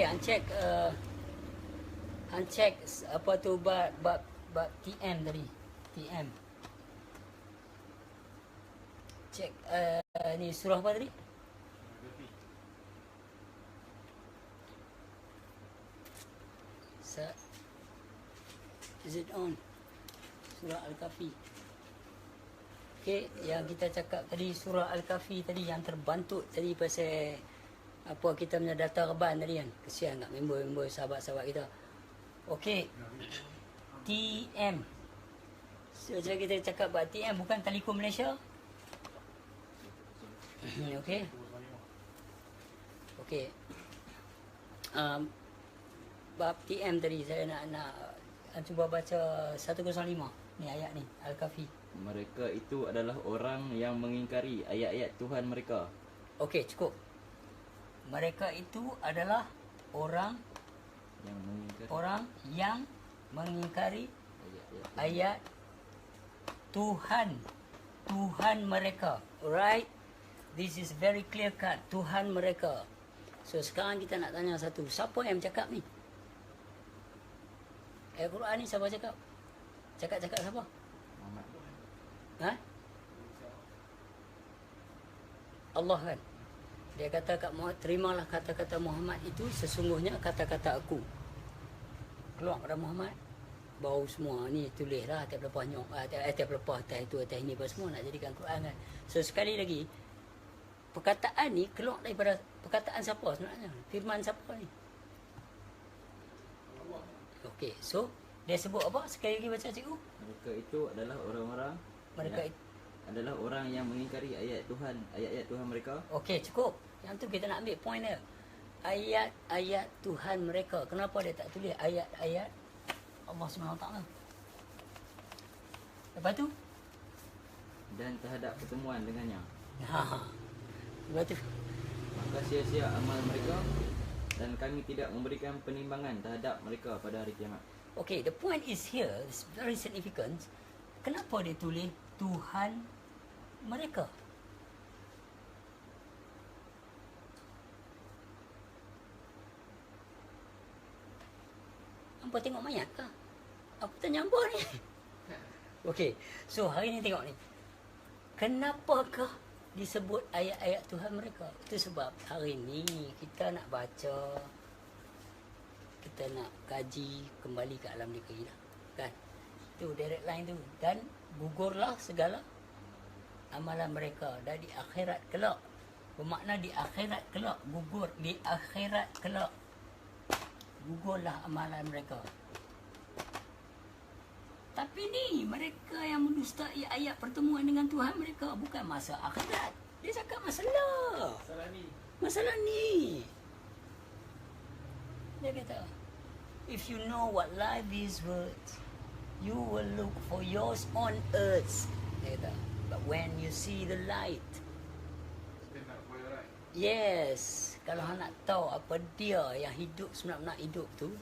Hang check apa tu bab TM tadi. TM. Check ni surah apa tadi? Is it on? Surah Al-Kahfi. Okey, yang kita cakap tadi surah Al-Kahfi tadi yang terbantut tadi pasal apa kita punya data reban tadi kan. Kesian tak member-member sahabat-sahabat kita. Okey. TM. So, kita cakap buat TM bukan Telekom Malaysia. Okey. Okey. Bab TM tadi saya nak cuba baca 105 ni ayat ni Al-Kahfi. Mereka itu adalah orang yang mengingkari ayat-ayat Tuhan mereka. Okey, cukup. Mereka itu adalah orang yang mengingkari ayat Tuhan mereka. Alright? This is very clear cut. Tuhan mereka. So sekarang kita nak tanya satu. Siapa yang cakap ni? Ayat Quran ni siapa cakap? Cakap siapa? Muhammad. Ha? Allah kan? Dia kata kat Muhammad, terimalah kata-kata Muhammad itu sesungguhnya kata-kata aku. Keluar pada Muhammad, bau semua ni tulislah atas pelepah nyok, atas pelepah atas itu, atas ini, apa semua nak jadikan Quran kan. So sekali lagi, perkataan ni keluar daripada perkataan siapa sebenarnya? Firman siapa ni? Okey, so dia sebut apa? Sekali lagi baca cikgu. Mereka itu adalah orang-orang adalah orang yang mengingkari ayat Tuhan mereka. Okey, cukup. Yang tu kita nak ambil point dia. Ayat-ayat Tuhan mereka. Kenapa dia tak tulis ayat-ayat Allah SWT? Lepas tu? Dan terhadap pertemuan dengannya. Lepas tu? Maka sia-sia amal mereka dan kami tidak memberikan penimbangan terhadap mereka pada hari kiamat. Okay, the point is here, it's very significant. Kenapa dia tulis Tuhan mereka? Hampa tengok mayat ke? Apa tanya hampa ni? Okay, so hari ni tengok ni. Kenapakah disebut ayat-ayat Tuhan mereka? Itu sebab hari ni kita nak baca, kita nak kaji kembali ke alam negeri lah. Kan? Itu direct line tu. Dan gugurlah segala amalan mereka. Dan di akhirat kelak. Bermakna di akhirat kelak. Gugur. Di akhirat kelak. Gugurlah amalan mereka. Tapi ni mereka yang mendustai ayat pertemuan dengan Tuhan mereka. Bukan masa akhirat. Dia cakap masalah. Masalah ni. Dia kata, if you know what life is worth, you will look for yours on earth. Dia kata, but when you see the light, yes, kalau hang nak tahu apa dia yang hidup sebenar-benar hidup tu,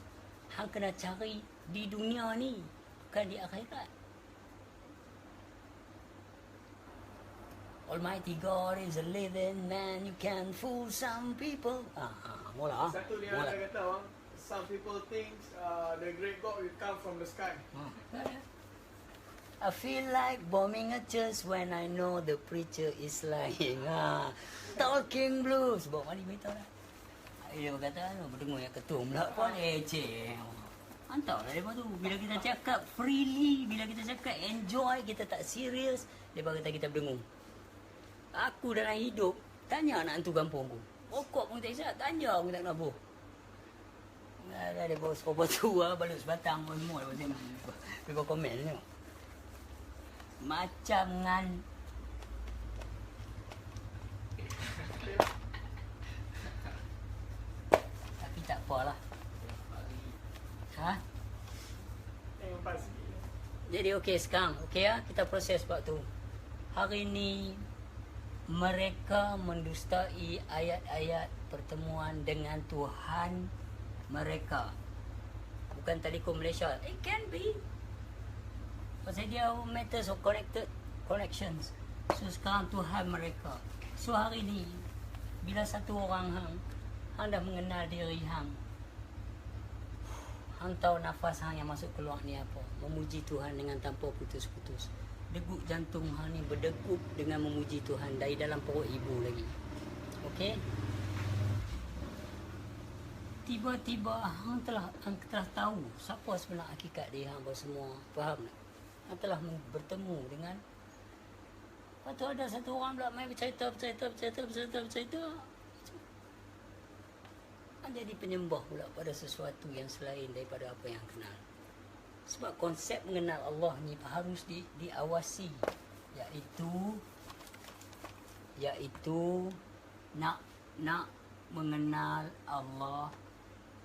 hang kena cari di dunia ni, bukan di akhirat. Almighty God is a living man. You can fool some people. Mula. Satu dia ada kata bang, some people think the great God will come from the sky. I feel like bombing a church when I know the preacher is lying. Talking blues. Bawa mari beritahu dah. Dia berkata, berdengar yang ketum pula pun eceh. Hantar lah lepas tu. Bila kita cakap freely, bila kita cakap enjoy, kita tak serius, dia kata kita berdengar. Aku dalam hidup, tanya anak hantu kampung aku. Rokok pun tak isap, tanya aku tak kenapa. Dia bawa sekolah tu lah, balut sebatang pun semua. Dia bawa komen ni. Macam dengan tapi tak apalah. Jadi okey sekarang, okey ya, kita proses sebab tu. Hari ni mereka mendustai ayat-ayat pertemuan dengan Tuhan mereka. Bukan Telekom Malaysia. It can be. Pasal dia matters of connections. So sekarang Tuhan mereka. So hari ni, bila satu orang hang dah mengenal diri hang, Hang tahu nafas hang yang masuk keluar ni apa? Memuji Tuhan dengan tanpa putus-putus. Degup jantung hang ni berdegup dengan memuji Tuhan dari dalam perut ibu lagi. Okey? Tiba-tiba hang telah tahu siapa sebenar hakikat dia hang semua. Faham tak? Hang telah bertemu dengan. Lepas tu ada satu orang pula main bercerita. Hang jadi penyembah pula pada sesuatu yang selain daripada apa yang kenal. Sebab konsep mengenal Allah ni harus diawasi, iaitu nak mengenal Allah,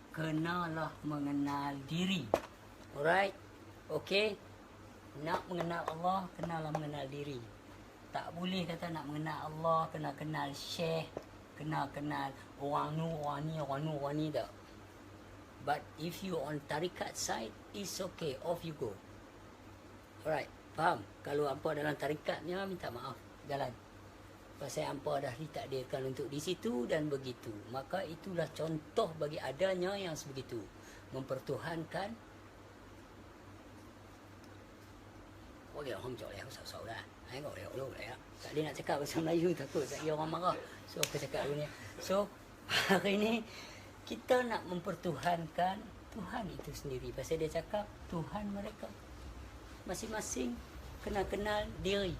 kenalah mengenal diri. Alright? Okey? Nak mengenal Allah, kenalah mengenal diri. Tak boleh kata nak mengenal Allah, kena kenal syekh, kena kenal orang ni tak. But if you on tarikat side, it's okay, off you go. Alright, faham? Kalau hampa dalam tarikatnya, minta maaf, jalan. Pasal hampa dah ditakdirkan untuk di situ dan begitu. Maka itulah contoh bagi adanya yang sebegitu. Mempertuhankan. Okey, orang cakap aku sah-sah dah. Saya tak boleh dulu lah. Tak boleh nak cakap bahasa Melayu, takut saya orang marah. So, aku cakap dulu ni. So, hari ni, kita nak mempertuhankan Tuhan itu sendiri. Pasal dia cakap, Tuhan mereka. Masing-masing kena kenal diri.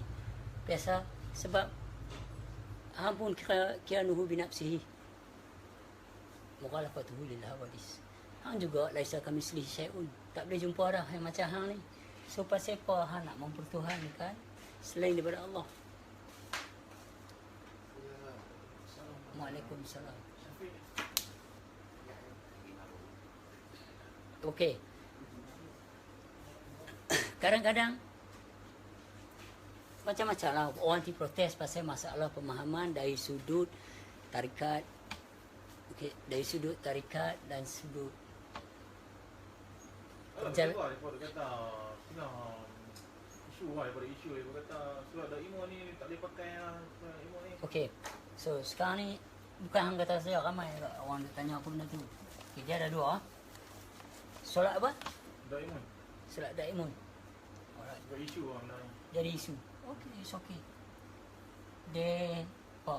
Biasa, sebab ampun kira nuhu binafsihi. Mukhalafatuhu lil hawadis. Hang juga laisa kamislihi syai'un. Tak boleh jumpa dah yang macam hang ni. So pasal apa hang nak mempertuhankan selain daripada Allah? Waalaikumsalam. Okey. Kadang-kadang macam-macam lah orang anti protes pasal masalah pemahaman dari sudut tarikat. Okey, dari sudut tarikat dan sudut Dia kata isu daripada isu dia kata surat Daimo ni tak boleh pakai lah surat Daimo ni. Okey. So sekarang ni bukan hang kata saya, ramai orang tanya apa benda tu. Okey, dia ada dua. Solat apa? Daimo. Solat Daimun. Alright. Buat isu lah benda ni. Jadi isu. Okey, it's okay. Depa.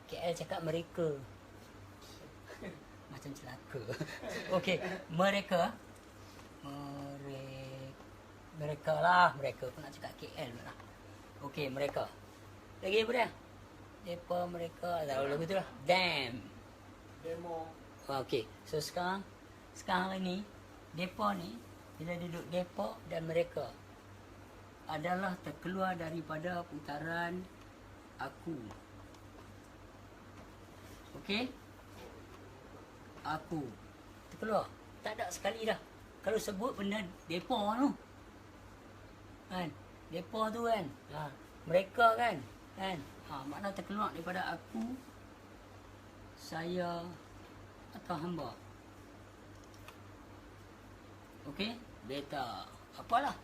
KL cakap mereka. Macam celaka. Okey, mereka lah. Mereka pun nak cakap KL lah. Okey, mereka. Lagi apa dia? Depa, mereka. Tak tahu lagu tu lah. Damn. Demo. Okey, so sekarang ni, depa ni, bila duduk depa dan mereka adalah terkeluar daripada putaran aku. Okey? Aku. Terkeluar. Tak ada sekali dah. Kalau sebut benda depa tu. Kan? Depa tu kan. Mereka kan. Makna terkeluar daripada aku, saya atau hamba. Okey? Beta. Apalah.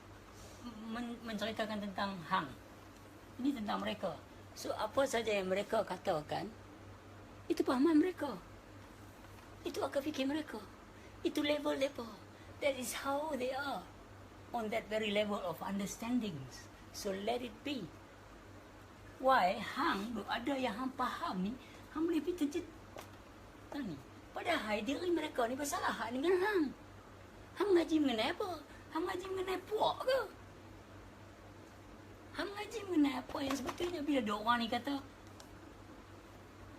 Menceritakan tentang hang. Ini tentang mereka. So, apa saja yang mereka katakan, itu pahaman mereka. Itu akal fikir mereka. Itu level mereka. That is how they are. On that very level of understandings. So, let it be. Why? Hang, ada yang hang faham ni, hang boleh pergi tercita ni. Padahal diri mereka ni bersalah dengan hang. Hang ngaji mengenai apa? Hang ngaji mengenai puak ke? Hang ngaji mengenai apa yang sebetulnya bila ada orang ni kata,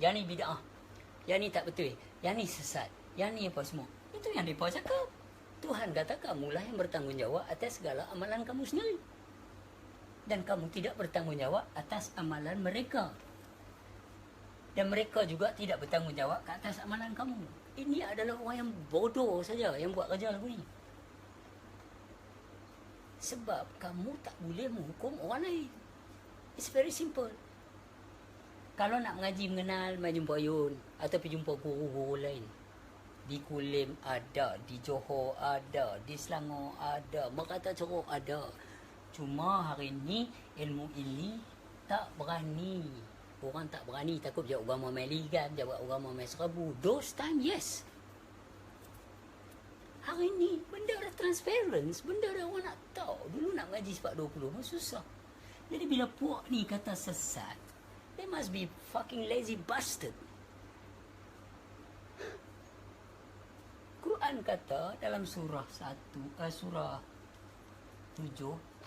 yang ni bid'ah, yang ni tak betul, yang ni sesat, yang ni apa semua. Itu yang mereka cakap. Tuhan kata kamulah yang bertanggungjawab atas segala amalan kamu sendiri. Dan kamu tidak bertanggungjawab atas amalan mereka. Dan mereka juga tidak bertanggungjawab ke atas amalan kamu. Ini adalah orang yang bodoh saja yang buat kerja lagu ni. Sebab kamu tak boleh menghukum orang lain. It's very simple. Kalau nak mengaji mengenal, mai jumpa Yun atau pergi jumpa guru-guru lain. Di Kulim ada, di Johor ada, di Selangor ada, Merata Ceruk ada. Cuma hari ni ilmu ini tak berani Orang tak berani, takut jawab agama main ligan, jawab agama main serbu. Those time, yes. Hari ni, benda dah transparent, benda dah orang nak tahu. Dulu nak ngaji sebab 20, memang susah. Jadi bila puak ni kata sesat, they must be fucking lazy bastard. Quran kata dalam surah 7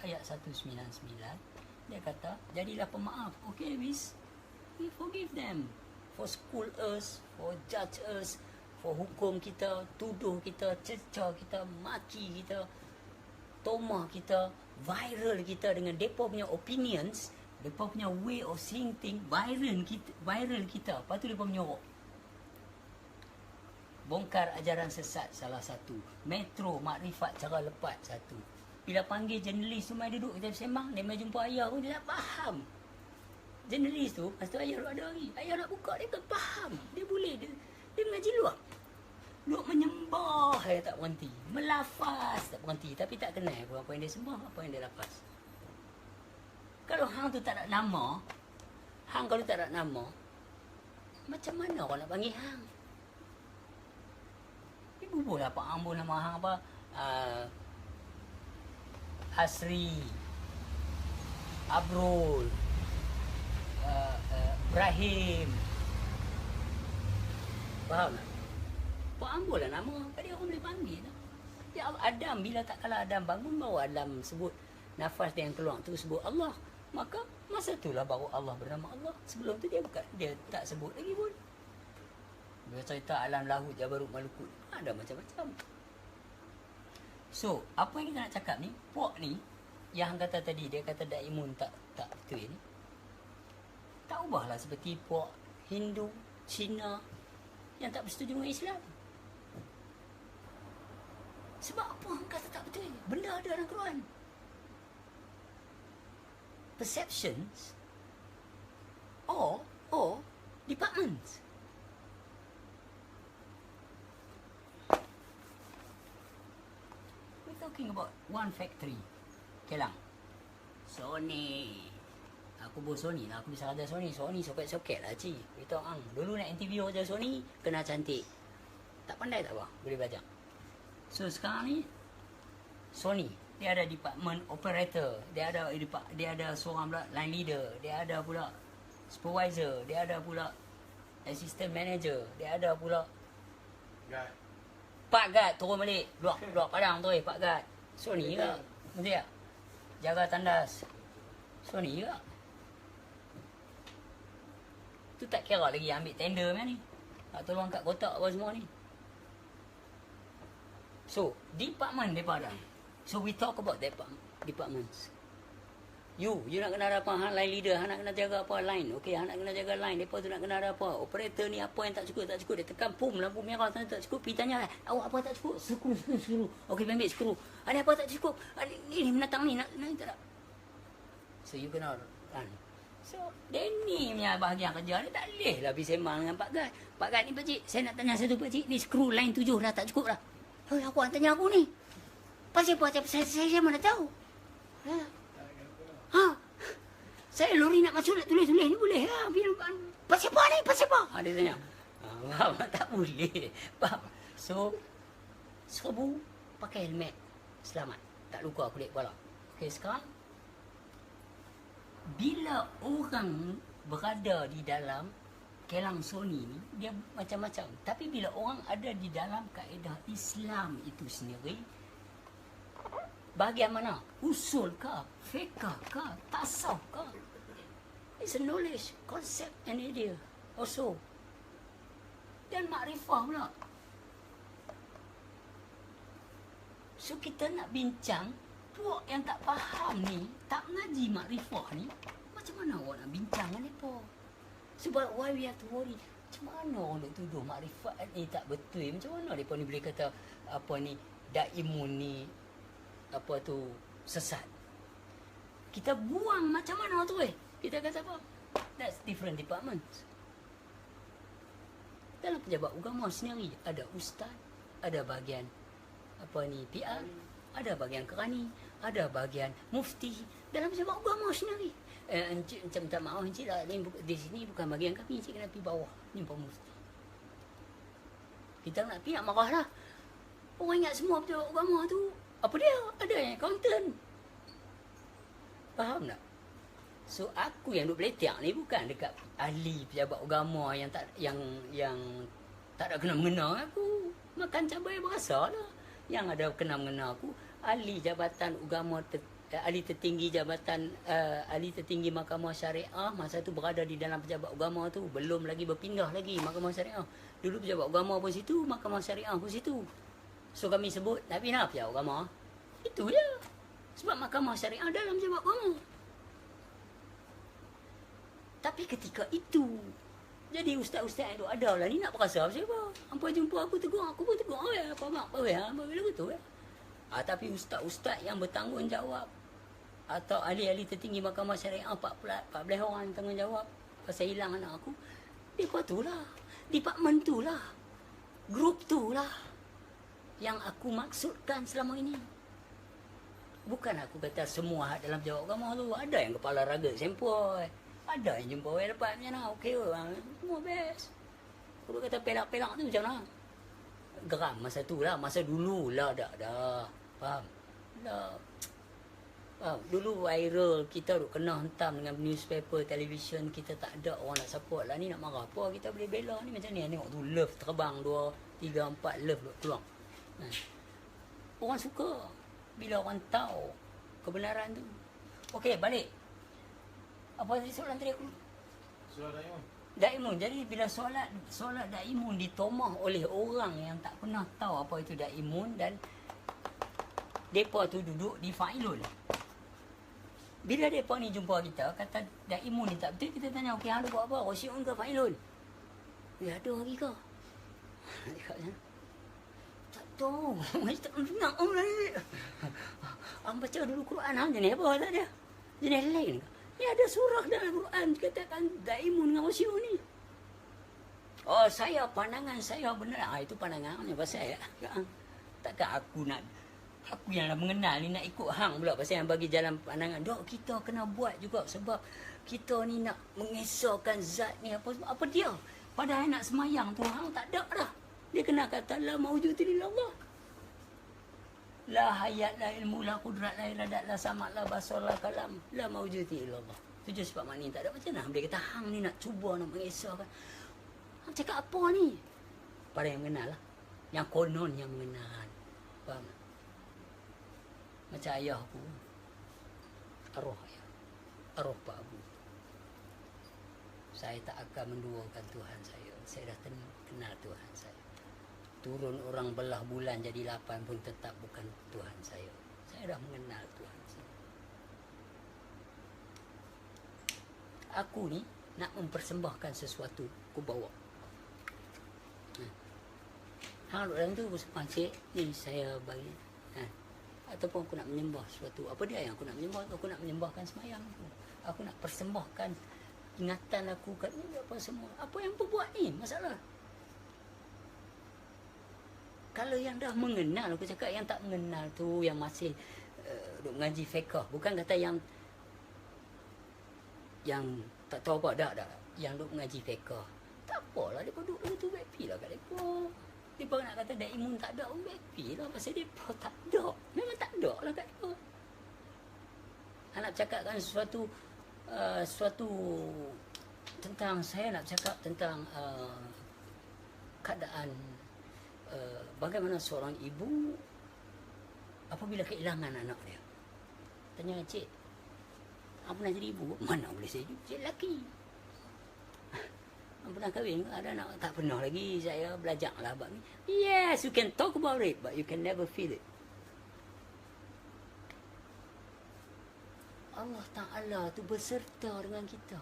ayat 199, dia kata, jadilah pemaaf. Okay, we forgive them for school us, for judge us, for hukum kita, tuduh kita, cerca kita, maki kita, tomah kita, viral kita dengan mereka punya opinions, mereka punya way of seeing things, viral kita. Lepas tu mereka menyorok. Bongkar ajaran sesat salah satu. Metro makrifat cara lepas satu. Bila panggil jurnalis tu mai duduk kita sembang, dia mai jumpa ayah pun dia tak faham. Jurnalis tu, masa tu ayah ada hari. Ayah nak buka, dia tak faham. Dia boleh, dia mengaji luar. Luar menyembah, tak berhenti. Melafaz, tak berhenti. Tapi tak kenal apa yang dia sembah, apa yang dia lafaz. Kalau hang tu tak ada nama, hang kalau tak ada nama, macam mana orang nak panggil hang? Dia bubur lah, Pak Ambo nama hang apa? Hasri, Abrul, Ibrahim. Faham tak? Pak Ambo lah nama. Tadi orang boleh panggil lah. Ya Allah, Adam, bila tak kala Adam bangun, baru Adam sebut nafas dia yang keluar tu sebut Allah. Maka masa itulah baru Allah bernama Allah. Sebelum tu dia tak sebut lagi pun. Dia cerita alam lahut, jabarut, malukut. Ada macam-macam. So, apa yang kita nak cakap ni, puak ni, yang kata tadi, dia kata Daimun tak betul ni. Tak ubahlah seperti puak Hindu, Cina yang tak bersetuju dengan Islam. Sebab apa orang kata tak betul? Benda ada dalam Quran. Perceptions or departments. We're talking about one factory, Kelang. Sony. Aku bos Sony lah, aku bisa ada Sony. Sony soket-soket lah cik. Beritahu ang, dulu nak interview je Sony, kena cantik. Tak pandai tak apa, boleh belajar. So sekarang ni, Sony, dia ada department operator, dia ada seorang pula line leader, dia ada pula supervisor, dia ada pula assistant manager, dia ada pula Guard. Pak Guard, turun balik, luar padang tu Pak Guard. Sony ke? Mesti tak? Jaga tandas. Sony ke? Tu tak kira lagi ambil tender macam ni. Tak tolong kat kotak apa semua ni. So, department mereka ada. So, we talk about departments. You nak kena ada apa? Hang line leader, hang nak kena jaga apa? Line. Okay, hang nak kena jaga line. Mereka tu nak kena ada apa? Operator ni apa yang tak cukup? Dia tekan pum, lampu merah tak cukup. Pergi tanya lah. Awak apa tak cukup? Skru. Okay, ambil skru. Ada apa tak cukup? Ini menatang ni. Nak tak? So, you kena run. So, Danny punya bahagian kerja ni tak boleh lah pergi sembang dengan Pak Gad. Pak Gad ni pakcik, saya nak tanya satu pakcik. Ni skru line 7 dah tak cukup dah. Hei, aku nak tanya aku ni. Pasal apa? Saya mana tahu. Ha? Saya lori nak masuk nak tulis ni boleh lah. Pasal apa ni? Dia tanya. Tak boleh. So, serbu pakai helmet. Selamat. Tak luka kulit kepala. Okay, sekarang bila orang berada di dalam Kelang Sony ni, dia macam-macam. Tapi bila orang ada di dalam kaedah Islam itu sendiri, bahagian mana? Usul ke? Fiqh ke? Tasawuf ke? It's a knowledge, concept and idea also. Dan makrifah pula. So kita nak bincang, puak yang tak faham ni, tak mengaji makrifah ni, macam mana awak nak bincang dengan mereka? Sebab why we have to worry? Macam mana orang nak tuduh makrifat ni tak betul? Macam mana mereka ni boleh kata apa ni, Daimun ni apa tu sesat? Kita buang macam mana tu Kita kata apa? That's different departments. Dalam pejabat agama sendiri ada ustaz, ada bahagian apa ni PR, ada bahagian kerani, ada bahagian mufti. Dalam pejabat agama sendiri Encik macam minta maaf encik lah, ni di sini bukan bagian kami, encik kena pergi bawah. Ni Pak Mufti. Kita nak pergi nak marah lah. Orang ingat semua pejabat agama tu, apa dia? Ada yang accountant. Faham tak? So aku yang duk peletak ni bukan dekat ahli pejabat agama yang tak tak ada kena mengena aku. Makan cabai berasa lah. Yang ada kena mengena aku ahli jabatan agama ahli tertinggi jabatan ahli tertinggi Mahkamah Syariah masa tu berada di dalam pejabat agama tu, belum lagi berpindah lagi Mahkamah Syariah. Dulu pejabat agama pun situ, Mahkamah Syariah pun situ. So kami sebut nak pindah pejabat agama. Itu je. Sebab Mahkamah Syariah dalam pejabat agama. Tapi ketika itu, jadi ustaz-ustaz yang ada lah ni nak perasa siapa? Hampa jumpa aku tegur, aku pun tegur. Oh ya, apa mak, apa ya, apa bila betul ya. Tapi ustaz-ustaz yang bertanggungjawab atau ahli-ahli tertinggi Mahkamah Syariah 14 orang yang tanggungjawab pasal hilang anak aku, mereka tu lah, department tu lah, grup tu lah yang aku maksudkan selama ini. Bukan aku kata semua dalam pejabat agama tu. Ada yang kepala raga sempoi, ada yang jumpa orang dapat macam mana, okey semua best. Kalau kata pelak-pelak tu macam mana? Geram masa tu lah, masa dulu lah dah. Faham? Dah. Faham? Dulu viral, kita duk kena hentam dengan newspaper, television, kita tak ada orang nak support lah. Ni nak marah apa, kita boleh bela ni macam ni. Tengok tu love terbang 2, 3, 4 love duk keluar. Orang suka bila orang tahu kebenaran tu. Okey, balik. Apa tadi soalan tadi aku? Soalan Daimun. Daimun. Jadi bila solat Daimun ditomah oleh orang yang tak pernah tahu apa itu Daimun dan depa tu duduk di Failul. Bila depa ni jumpa kita kata Daimun ni tak betul, kita tanya okey hang buat apa? Rosyun ke Failul? Ya ada lagi ke? Dekat sana. Tak tahu. Macam tak nak ni. Hang baca dulu Quran hang jenis apa tak dia? Jenis lain ke? Ni ada surah dalam Quran katakan Daimun dengan Rosyun ni. Oh, pandangan saya benar. Itu pandangannya pasal ya. Takkan aku yang dah mengenal ni nak ikut hang pula pasal yang bagi jalan pandangan. Dok, kita kena buat juga sebab kita ni nak mengesahkan zat ni apa dia. Padahal nak semayang tu hang tak ada dah. Dia kena kata la maujud illallah. La hayat, la ilmu, la qudrat, la iradat, la sama', la basar, la kalam, la maujud illallah. Tujuh sebab makna tak ada macam mana. Dia kata hang ni nak cuba nak mengesahkan. Hang cakap apa ni? Pada yang mengenal lah. Yang konon yang mengenal. Faham tak? Macam ayah aku. Arwah ayah. Arwah Pak Abu. Saya tak akan menduakan Tuhan saya. Saya dah kenal Tuhan saya. Turun orang belah bulan jadi 8 pun tetap bukan Tuhan saya. Saya dah mengenal Tuhan saya. Aku ni nak mempersembahkan sesuatu aku bawa. Hang dalam tu bersama cik ni saya bagi. Ataupun aku nak menyembah sesuatu. Apa dia yang aku nak menyembah? Aku nak menyembahkan semayang aku. Aku nak persembahkan ingatan aku kat ni apa semua. Apa yang berbuat ni? Masalah. Kalau yang dah mengenal, aku cakap yang tak mengenal tu, yang masih duk mengaji fiqh. Bukan kata yang tak tahu apa, dah. Yang duk mengaji fiqh. Tak apalah, dia duduk tu happy lah kat mereka. Mereka nak kata Daimun tak ada, happy lah. Pasal mereka tak ada. Memang tak ada lah kat mereka. Nak cakapkan sesuatu tentang, saya nak cakap tentang keadaan bagaimana seorang ibu apabila kehilangan anak dia. Tanya cik, apa pernah jadi ibu? Mana boleh saya jadi cik lelaki. Pernah kahwin ke? Ada anak? Tak pernah lagi. Saya belajar lah bab ni. Yes, you can talk about it, but you can never feel it. Allah Ta'ala tu berserta dengan kita.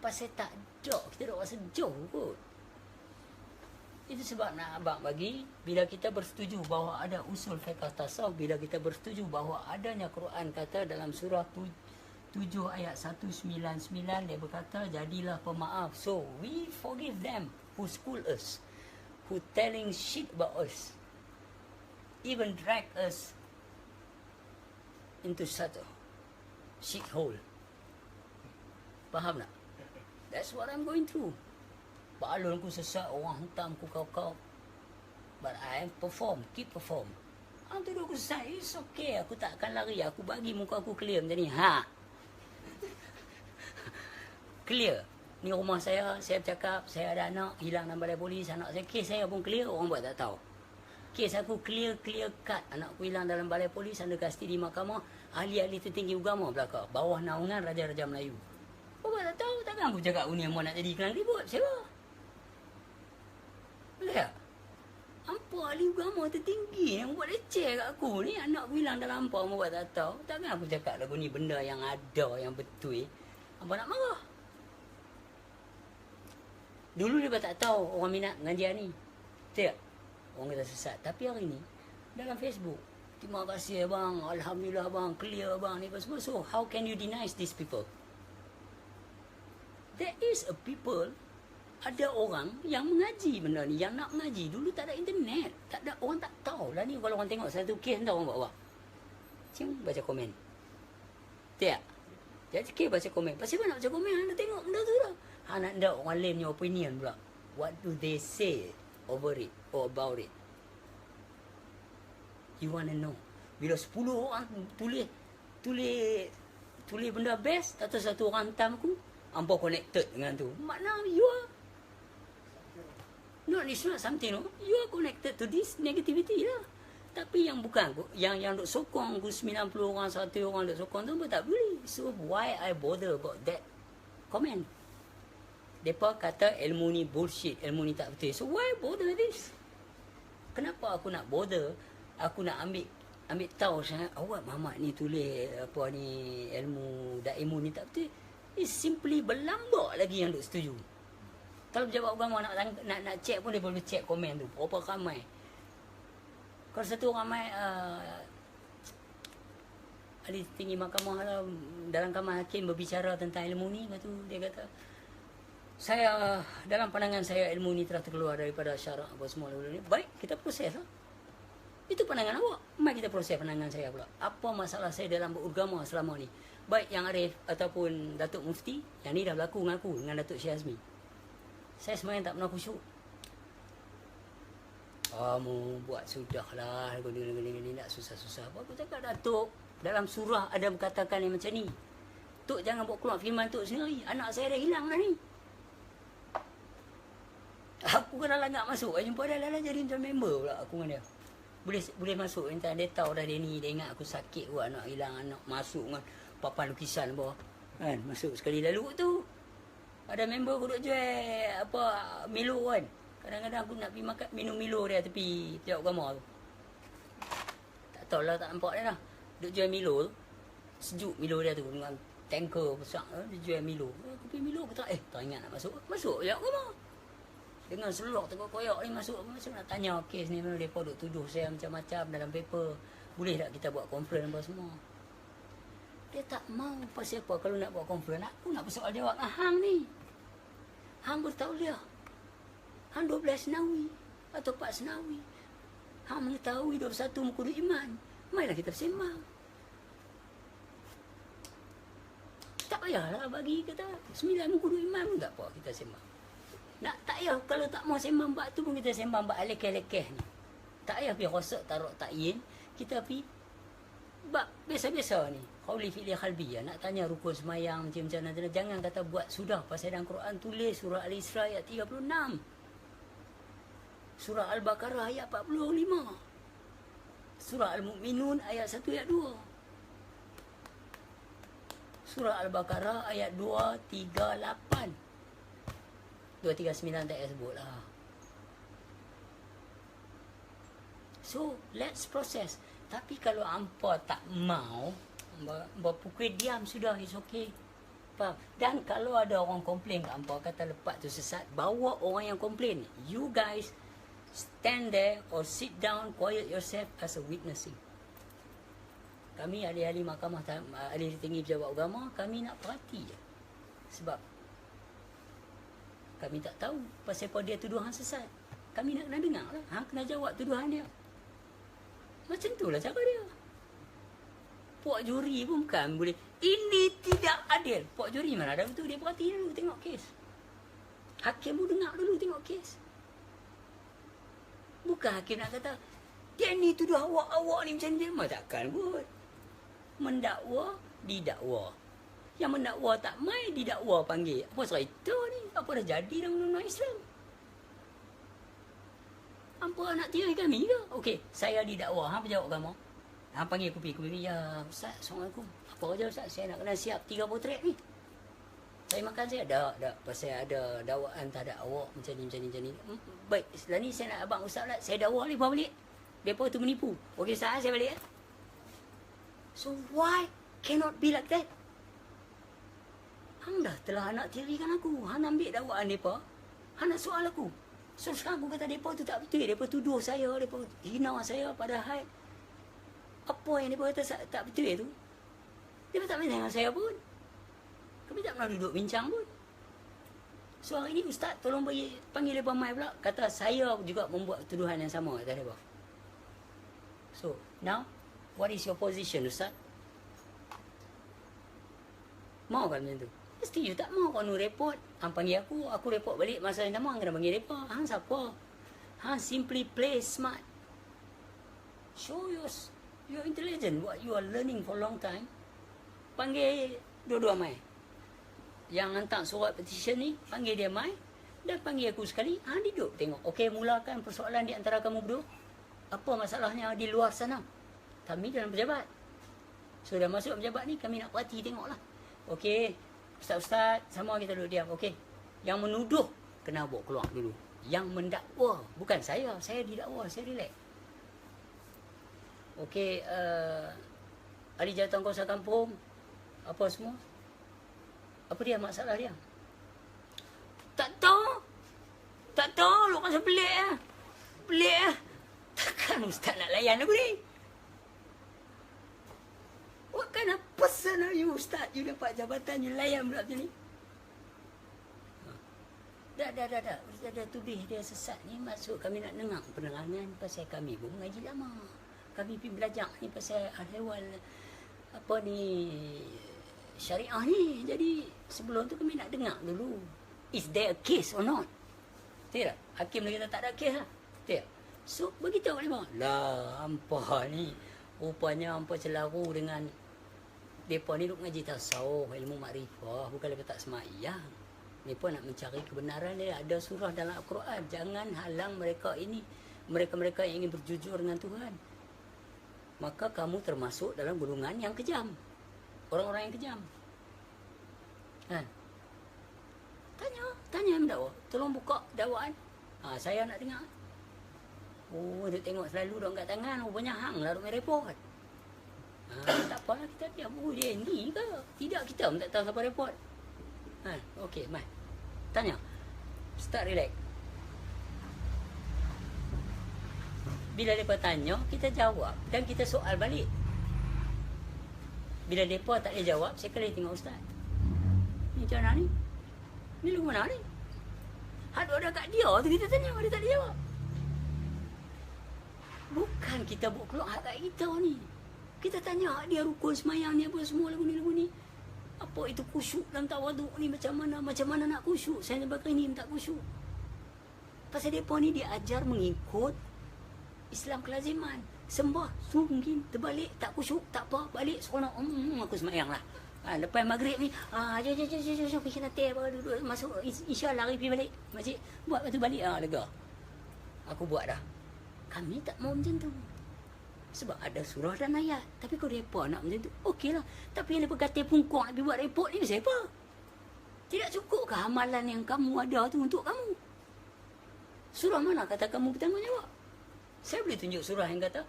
Pasal tak ada, kita tak rasa jauh kot. Itu sebab nak abang bagi, bila kita bersetuju bahawa ada usul fiqh tasawuf, bila kita bersetuju bahawa adanya Quran kata dalam surah 7 ayat 199 dia berkata jadilah pemaaf. So we forgive them who school us, who telling shit about us, even drag us into such shithole. Faham tak? That's what I'm going through. Balon aku sesat, orang hentam aku kau-kau. But I perform, keep perform. Tu aku sesat, it's okay. Aku tak akan lari. Aku bagi muka aku clear macam ni. Clear. Ni rumah saya bercakap, saya ada anak, hilang dalam balai polis, anak saya, kes saya pun clear, orang buat tak tahu. Kes aku clear cut, anak aku hilang dalam balai polis, anda kasti di mahkamah, ahli-ahli tertinggi agama belakang, bawah naungan Raja-Raja Melayu. Orang buat tak tahu, takkan aku cakap ni yang nak jadi kelang ribut, siapa? Boleh tak? Hampa ahli agama tertinggi yang buat leceh kat aku ni, anak aku hilang dalam hampa, orang buat tak tahu, takkan aku cakap lagu ni benda yang ada, yang betul. Hampa nak marah. Dulu dia tak tahu orang minat pengajian ni. Betul tak? Orang kata sesat. Tapi hari ni, dalam Facebook, terima kasih abang, alhamdulillah abang, clear abang ni semua. So, how can you deny these people? There is a people, ada orang yang mengaji benda ni, yang nak mengaji. Dulu tak ada internet. Tak ada, orang tak tahu lah ni. Kalau orang tengok satu kes, entah orang buat apa. Cing, baca komen. Betul tak? Jadi, kes baca komen. Pasal apa nak baca komen? Anda tengok benda tu lah. Nak ada orang lain punya opinion pula. What do they say over it or about it? You wanna know? Bila 10 orang tulis benda best, atau satu orang hantam aku, hampa connected dengan tu. Makna you are no, it's not something, no. You are connected to this negativity lah. Tapi yang bukan yang duk sokong aku 90 orang, 1 orang duk sokong tu pun tak boleh. So why I bother about that comment? Mereka kata ilmu ni bullshit, ilmu ni tak betul. So why bother this? Kenapa aku nak bother? Aku nak ambil tahu sangat, awak Muhammad ni tulis apa ni, ilmu ni tak betul. It's simply berlambak lagi yang duk setuju. Kalau pejabat agama nak check pun dia boleh check komen tu. Berapa ramai. Kalau satu ramai ahli tinggi mahkamah lah, dalam kamar hakim berbicara tentang ilmu ni, lepas tu dia kata, saya, dalam pandangan saya, ilmu ni telah terkeluar daripada syarak apa semua ni. Baik, kita proses lah. Itu pandangan awak. Mari kita proses pandangan saya pula. Apa masalah saya dalam beragama selama ni? Baik yang Arif ataupun Datuk Mufti, yang ni dah berlaku dengan aku, dengan Datuk Syed Azmi. Saya sebenarnya tak pernah khusyuk. Kamu buat sudahlah, gini nak susah-susah. Apa aku cakap, Datuk, dalam surah ada berkatakan yang macam ni. Tok jangan buat keluar firman Tok sendiri. Anak saya dah hilang dah ni. Aku kena langgar masuk. Jumpa dia lah jadi macam member pula aku dengan dia. Boleh masuk. Entah dia tahu dah dia ni. Dia ingat aku sakit pun. Anak hilang, anak masuk dengan papan lukisan bawah. Kan? Masuk sekali lalu tu. Ada member aku duk jual apa Milo kan. Kadang-kadang aku nak pergi makan minum Milo dia tepi pejabat agama tu. Tak tahulah, tak nampak dia lah. Duk jual Milo tu. Sejuk Milo dia tu dengan tanker besar. Dia jual Milo. Aku pergi Milo. Aku tak ingat nak masuk. Masuk pejabat agama. Dengan selok tegak-koyak ni masuk nak tanya kes ni, mereka duk tuduh saya macam-macam dalam paper. Boleh tak kita buat conference apa semua? Dia tak mau. Pasal apa? Kalau nak buat conference, aku nak bersoal jawab dengan hang ni. Hang beritahu dia. Hang 12 senawi atau 4 senawi. Hang mengetahui 21 muka duk iman. Marilah kita bersembang. Tak payahlah bagi kata 9 muka duk iman pun tak apa kita sembang. Nak tak payah, kalau tak mau sembang bab tu pun kita sembang bab lekeh-lekeh ni. Tak payah pergi rosak taruh takyin, kita pergi bab biasa-biasa ni. Qauli fi'li khalbiyah, nak tanya rukun semayang macam-macam nanti. Jangan kata buat sudah pasal dalam Quran tulis surah Al-Isra ayat 36. Surah Al-Baqarah ayat 45. Surah Al-Mu'minun ayat 1 ayat 2. Surah Al-Baqarah ayat 238. 239 tak payah sebut lah. So, let's process. Tapi kalau hampa tak mau, berpukul diam sudah, it's okay. Faham? Dan kalau ada orang komplain kat hampa, kata lepas tu sesat, bawa orang yang komplain. You guys stand there or sit down, quiet yourself as a witnessing. Kami ahli-ahli mahkamah, ahli tinggi pejabat agama, kami nak perhati je. Sebab kami tak tahu pasal apa dia tuduhan sesat. Kami nak kena dengar lah. Hang kena jawab tuduhan dia. Macam tu lah cara dia. Puak juri pun bukan boleh. Ini tidak adil. Puak juri mana ada betul. Dia perhati dulu tengok kes. Hakim pun dengar dulu tengok kes. Bukan hakim nak kata, dia ni tuduh awak ni macam ni. Takkan pun. Mendakwa, didakwa. Yang mendakwa tak mai, didakwa panggil. Apa cerita ni? Apa dah jadi dalam undang-undang Islam? Apa nak tirai kami ke? Okey, saya didakwa. Apa jawab kamu? Panggil aku pergi. Ya, Ustaz, Assalamualaikum. Apa aja Ustaz? Saya nak kena siap 3 potret ni. Saya makan saya ada pasal ada dakwaan terhadap awak macam ni. Baik, setelah ni saya nak abang Ustaz lah. Saya dakwa lepas balik. Depa tu menipu. Okey Ustaz, saya balik. So why cannot be like that? Hang dah telah nak tirikan aku. Hang ambil dakwaan depa. Hang nak soal aku. So sekarang aku kata depa tu tak betul. Depa tuduh saya, depa hina saya padahal apa yang depa kata tak betul tu. Depa tak main dengan saya pun. Kami tak pernah duduk bincang pun. So hari ni Ustaz tolong panggil depa mai pula. Kata saya juga membuat tuduhan yang sama kata depa. So now what is your position Ustaz? Mau kan macam tu? Mesti you tak mau kalau report. Hang panggil aku report balik masa yang sama hang kena panggil depa. Hang siapa? Hang simply play smart. Show your intelligence, what you are learning for long time. Panggil dua-dua mai. Yang hantar surat petition ni, panggil dia mai. Dan panggil aku sekali, hang duduk tengok. Okey, mulakan persoalan di antara kamu berdua. Apa masalahnya di luar sana? Kami dalam pejabat. So dah masuk pejabat ni, kami nak perhati tengoklah. Okey, Ustaz-Ustaz, sama kita duduk diam. Okey, yang menuduh, kena bawa keluar dulu. Yang mendakwa, bukan saya didakwa, saya relax. Okey, ahli jawatan kawasan kampung, apa semua? Apa dia masalah dia? Tak tahu. Lu rasa pelik lah. Pelik lah. Takkan Ustaz nak layan aku ni? What kind of person are you, Ustaz? You dapat jabatan, you layan pula macam ni? Dah. Ustaz dah tuduh dia sesat ni. Maksud kami nak dengar penerangan pasal kami pun mengaji lama. Kami pergi belajar ni pasal ahwal apa ni syariah ni. Jadi sebelum tu kami nak dengar dulu. Is there a case or not? Tidak. Hakim lagi kata tak ada case lah. Tidak. So beritahu kat dia. Lah hampa ni. Rupanya hampa celaru dengan mereka ni duk ngaji tasawuf, ilmu makrifah. Bukan mereka tak semayang. Mereka nak mencari kebenaran dia. Ada surah dalam Al-Quran. Jangan halang mereka ini. Mereka-mereka yang ingin berjujur dengan Tuhan. Maka kamu termasuk dalam golongan yang kejam. Orang-orang yang kejam. Kan? Tanya yang mendakwa. Tolong buka dakwaan. Saya nak dengar. Oh, duk tengok selalu duk angkat tangan. Rupanya hang lah duk main report. Tak apalah kita diam. Oh, dia ni ke? Tidak, kita pun tak tahu siapa report. Okey, mai. Tanya. Start relax. Bila mereka tanya, kita jawab. Dan kita soal balik. Bila mereka tak boleh jawab, saya kena tengok Ustaz. Ni macam mana ni? Ni lu mana ni? Hadu ada kat dia tu kita tanya, dia tak boleh jawab. Bukan kita buat keluar hak kat kita ni. Kita tanya hak dia rukun semayang ni apa semua lagu ni. Apa itu khusyuk dalam tawaduk ni macam mana nak khusyuk? Saya sebagai ni tak khusyuk. Pasal mereka ni dia ajar mengikut Islam kelaziman. Sembah, mungkin terbalik, tak khusyuk, tak apa, balik seronok. Aku semayang lah. Lepas maghrib ni, jom pergi nanti duduk masuk Isya lari pergi balik masjid. Buat lepas tu balik, lega. Aku buat dah. Kami tak mau macam tu. Sebab ada surah dan ayat. Tapi kalau mereka nak macam tu, okeylah. Tapi yang mereka kata pungkong nak pergi buat report ni, siapa? Tidak cukuppah amalan yang kamu ada tu untuk kamu? Surah mana kata kamu bertanggungjawab? Saya boleh tunjuk surah yang kata,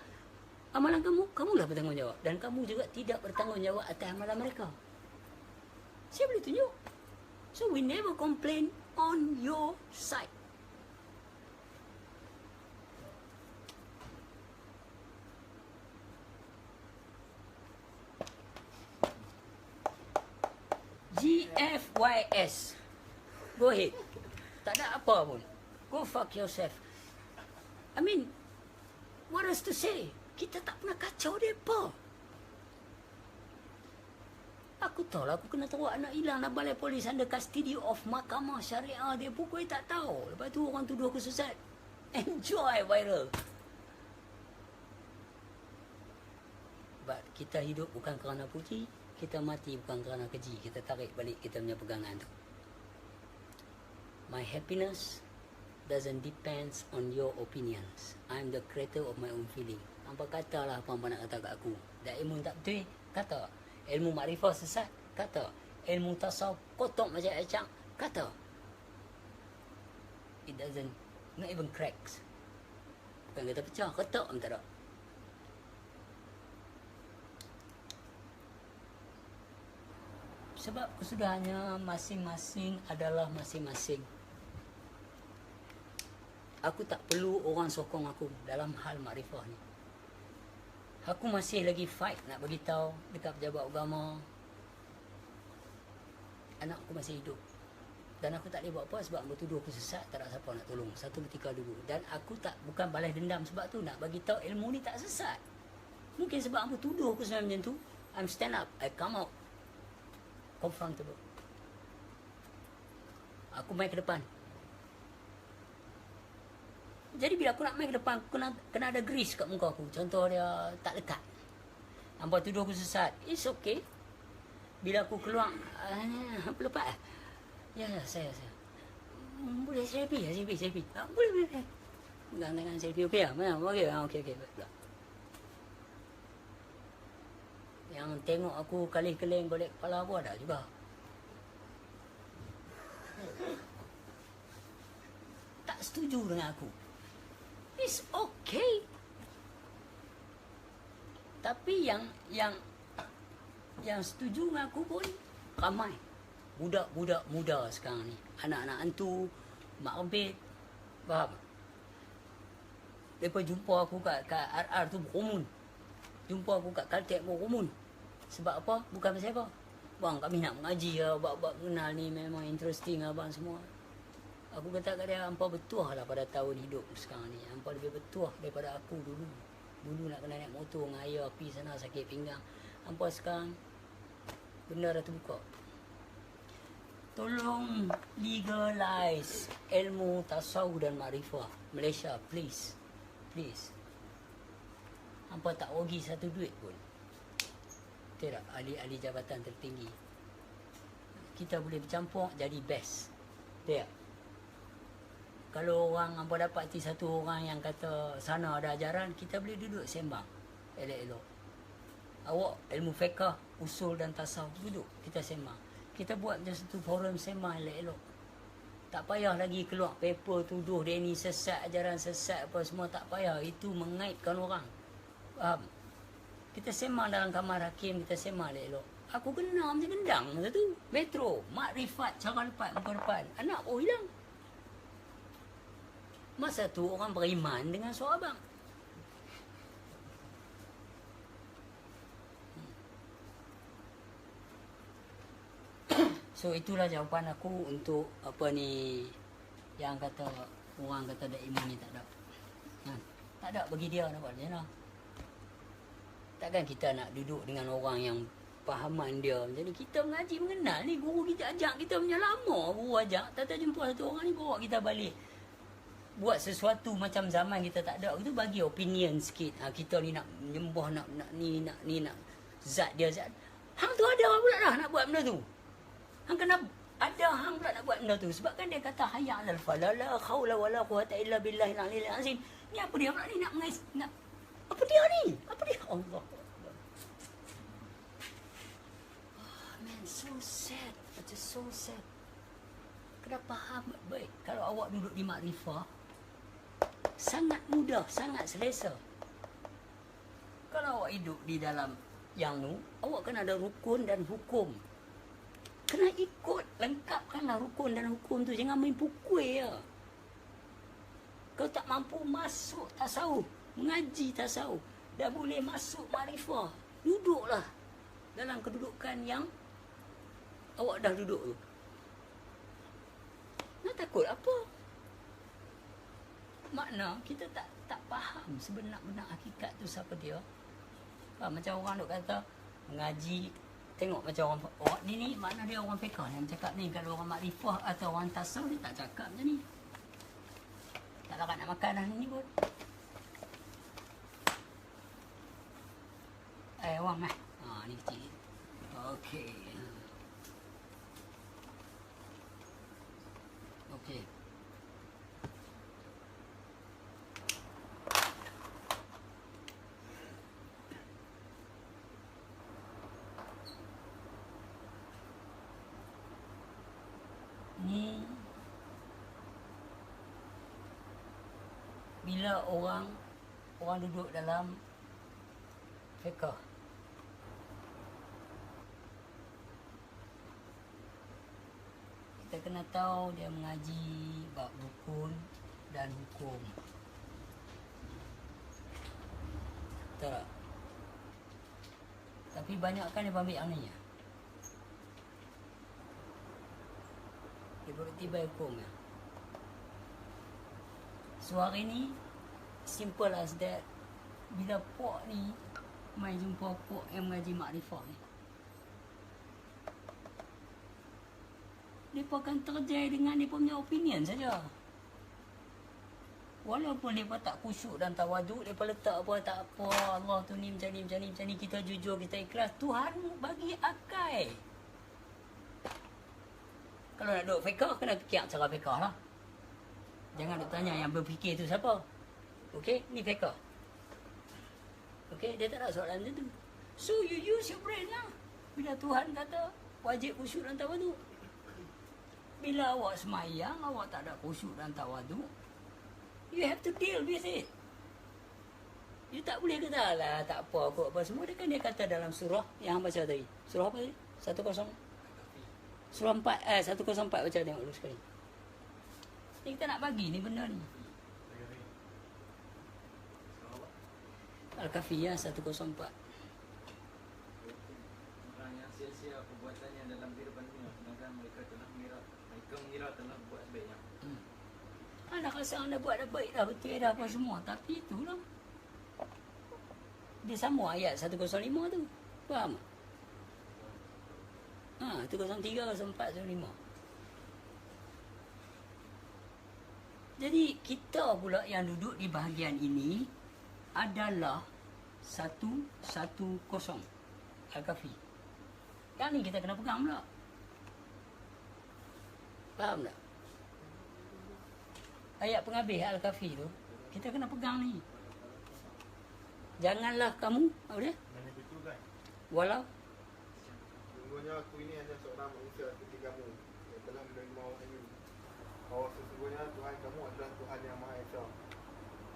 amalan kamulah bertanggungjawab. Dan kamu juga tidak bertanggungjawab atas amalan mereka. Saya boleh tunjuk. So we never complain on your side. GFYS. Go ahead. Tak ada apa pun. Go fuck yourself. I mean, what else to say? Kita tak pernah kacau mereka. Aku tahu lah, aku kena teruk anak hilang lah balai polis under custody of mahkamah syariah. Dia pukul tak tahu. Lepas tu orang tuduh aku sesat. Enjoy viral. But kita hidup bukan kerana puji, kita mati bukan kerana keji. Kita tarik balik kita punya pegangan tu. My happiness doesn't depends on your opinions. I'm the creator of my own feeling. Hampa katalah apa nak kata kat aku. Dah ilmu tak betul, kata. Ilmu makrifah sesat, kata. Ilmu tasawuf kotok macam acak, kata. It doesn't, not even cracks. Bukan kata pecah, kotok pun tak ada. Sebab kesudahannya masing-masing adalah masing-masing. Aku tak perlu orang sokong aku dalam hal makrifah ni. Aku masih lagi fight nak bagi tahu dekat pejabat agama anak aku masih hidup. Dan aku tak boleh buat apa sebab aku tuduh aku sesat, tak ada siapa nak tolong. Satu ketika dulu. Dan aku tak, bukan balas dendam sebab tu, nak bagi tahu ilmu ni tak sesat. Mungkin sebab aku tuduh aku sebenarnya macam tu, I'm stand up, I come out confrontable. Aku main ke depan. Jadi bila aku nak main ke depan, aku kena ada grease kat muka aku. Contoh dia tak lekat. Hampa tuduh aku sesat. It's okay. Bila aku keluar, lepas. Ya, saya. Boleh selfie. Boleh. Pegang tangan selfie. Okey lah. Okey. Yang tengok aku kalih-keleng golek kepala aku ada juga. Tak setuju dengan aku. It's okay. Tapi yang setuju dengan aku pun ramai. Budak-budak muda sekarang ni. Anak-anak hantu, mak rebit. Faham? Mereka jumpa aku kat RR tu berkerumun. Jumpa aku kat Caltech berkerumun. Sebab apa? Bukan pasal apa. Bang, kami nak mengaji lah. Bab-bab kenal ni memang interesting abang semua. Aku kata kat dia, hampa bertuah lah pada tahun hidup sekarang ni. Hampa lebih bertuah daripada aku dulu. Dulu nak kena naik motor dengan ayah, pergi sana sakit pinggang. Hampa sekarang, benda dah terbuka. Tolong legalize ilmu tasawuf dan makrifah. Malaysia, please. Please. Hampa tak rugi satu duit pun. Tidak, ahli-ahli jabatan tertinggi. Kita boleh bercampur jadi best. Tidak. Kalau orang hampa dapati satu orang yang kata sana ada ajaran, kita boleh duduk sembang elok-elok. Awak ilmu fiqh, usul dan tasawuf, duduk kita sembang. Kita buat macam satu forum sembang elok-elok. Tak payah lagi keluar paper tuduh dia ni sesat, ajaran sesat apa semua, tak payah. Itu mengaitkan orang. Faham? Kita sembang dalam kamar hakim, kita sembang elok-elok. Aku kena macam gendang masa tu. Metro, makrifat, cara lepas, muka depan. Anak pun hilang. Masa tu orang beriman dengan suara abang. So itulah jawapan aku untuk apa ni yang kata orang kata dak iman ni tak ada. Tak ada bagi dia nak buat macam mana. Takkan kita nak duduk dengan orang yang pahaman dia. Jadi kita mengaji mengenal ni, guru kita ajak kita punya lama, guru ajak, tak jumpa satu orang ni bawa kita balik. Buat sesuatu macam zaman kita tak ada, itu bagi opinion sikit. Kita ni nak menyembah nak zat dia zat. Hang tu ada pula dah nak buat benda tu. Hang kena ada hang pula nak buat benda tu. Sebab kan dia kata hayya 'alal falah la haula wala quwwata illa billahil aliyil azim. Ni apa dia pula ni nak apa dia ni? Apa dia? Allah. Oh, man, so sad. It's just so sad. Kena faham baik. Kalau awak duduk di makrifah, sangat mudah, sangat selesa. Kalau awak hidup di dalam yang nu, awak kena ada rukun dan hukum. Kena ikut, lengkapkanlah rukun dan hukum tu. Jangan main pukul ya. Kau tak mampu masuk tasawuf, mengaji tasawuf, dah boleh masuk makrifah, duduklah dalam kedudukan yang awak dah duduk tu. Nak takut apa? Makna kita tak faham sebenar-benar hakikat tu siapa dia. Macam orang duk kata mengaji tengok macam orang ni mana dia orang fiqh yang cakap ni. Kalau orang makrifah atau orang tasawuf dia tak cakap macam ni. Tak larat nak makan dah ni pun. Awam lah. Ni kecil. Okey. Okey. Ni bila orang duduk dalam fiqh, kita kena tahu dia mengaji bab rukun dan hukum. Betul tak? Tapi banyak kan dia ambil yang ni ya. Dia bertibai hukum ya. So hari ni simple as that. Bila pok ni mai jumpa pok yang mengaji makrifah ni, mereka akan terjaya dengan mereka punya opinion saja. Walaupun mereka tak khusyuk dan tawaduk, mereka letak apa tak apa, Allah tu ni macam ni, macam ni, macam ni, kita jujur, kita ikhlas, Tuhan bagi akal. Kalau nak duduk fiqh, kena fikir cara fiqh lah. Jangan duk tanya yang berfikir tu siapa. Okey, ni fiqh. Okey, dia tak nak soalan macam tu. So you use your brain lah. Bila Tuhan kata wajib khusyuk dan tawaduk, bila awak semayang, awak tak ada khusyuk dan tawaduk, you have to deal with it. You tak boleh kata lah tak apa kot apa semua. Dia kan dia kata dalam surah yang baca tadi. Surah apa tadi? 10. Surah 4, 104 baca tengok dulu sekali. Ni kita nak bagi ni benda ni. Al-Kahfi ya 104. Orang yang sia-sia perbuatannya dalam kehidupan dunia, sedangkan mereka mengira telah buat sebaiknya. Anak rasa anda buat dah baik dah, betul dah apa semua. Tapi itulah. Dia sama ayat 105 tu. Faham? 103, 104, 105. Jadi kita pula yang duduk di bahagian ini adalah 110 Al-Kahfi. Yang ni kita kena pegang pula. Faham tak? Ayat penghabis Al-Kahfi tu kita kena pegang ni. Janganlah kamu, apa dia? Walau Sesungguhnya aku ini hanya seorang manusia seperti kamu yang telah menerima wahyu. Bahawa sesungguhnya Tuhan kamu adalah Tuhan yang Maha Esa.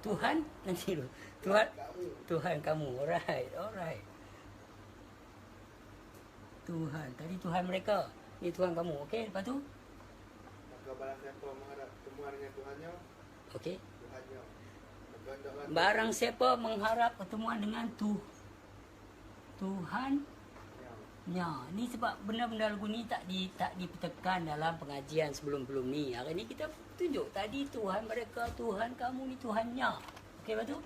Tuhan nanti dulu. Tuhan kamu. Alright. Tuhan. Tadi Tuhan mereka. Ni Tuhan kamu. Okey, lepas tu? Maka barang siapa mengharap pertemuan dengan Tuhannya, Okey. Tuhannya. Maka hendaklah Barang siapa mengharap pertemuan dengan Tuhan. Ya, ni sebab benda-benda lagu ni tak ditekan dalam pengajian sebelum-belum ni. Hari ni kita tunjuk tadi Tuhan mereka, Tuhan kamu ni Tuhannya. Okey, lepas tu?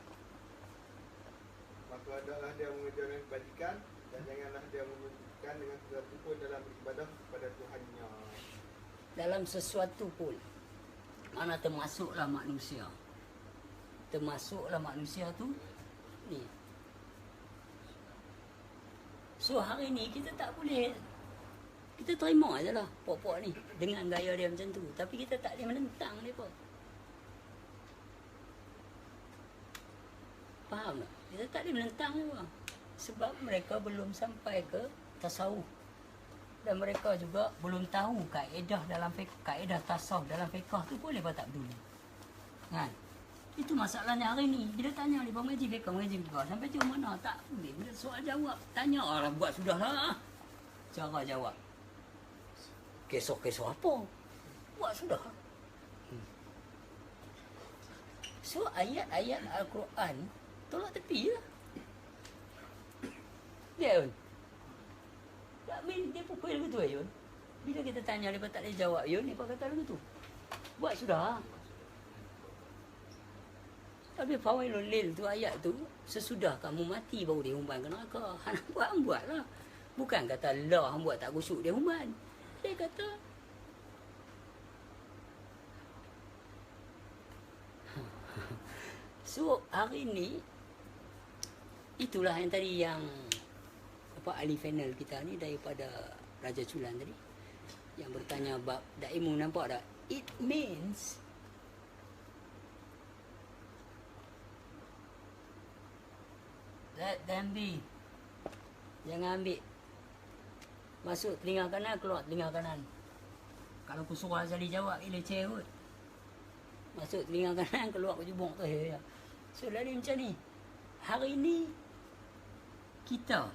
Maka hendaklah dia mengerjakan kebajikan dan janganlah dia menyebutkan dengan sesuatu pun dalam beribadah kepada Tuhannya. Dalam sesuatu pun. Mana termasuklah manusia. Termasuklah manusia tu ni. So hari ni kita tak boleh, kita terima je lah pok-pok ni dengan gaya dia macam tu. Tapi kita tak boleh menentang mereka. Faham tak? Kita tak boleh menentang mereka. Sebab mereka belum sampai ke tasawuf. Dan mereka juga belum tahu kaedah dalam fiqh, kaedah tasawuf dalam fiqh tu pun mereka tak peduli. Kan? Itu masalahnya hari ni. Bila tanya ni, mengaji fiqh, sampai jauh mana? Tak boleh. Bila soal jawab, tanya orang buat sudah lah. Cara jawab. Kisah-kisah apa? Buat sudah. So ayat-ayat Al-Quran tolak tepi je. Dia pun. Tak main, dia pukul begitu Yun. Bila kita tanya, dia tak boleh jawab Yun, dia kata begitu. Buat sudah. Tapi Fawailul Lil tu ayat tu, sesudah kamu mati baru diumpan ke neraka. Hang buatlah. Bukan kata Allah hang buat tak khusyuk dia umat. Dia kata so hari ni itulah yang tadi yang ahli panel kita ni daripada Raja Chulan tadi yang bertanya bab Daimu, nampak tak? It means let them be. Jangan ambil masuk telinga kanan, keluar telinga kanan. Kalau aku suruh Azali jawab, leceh kot. Masuk telinga kanan, keluar ke jubung tu. So lalu macam ni. Hari ni kita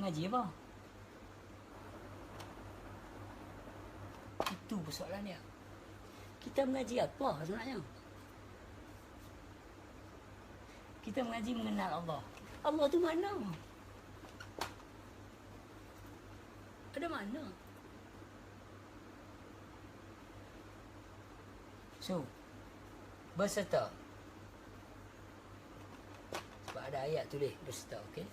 ngaji apa? Itu persoalan dia. Kita mengaji apa sebenarnya? Kita mengaji mengenal Allah. Allah tu mana? Ada mana? So, berserta. Sebab ada ayat tulis berserta, okey?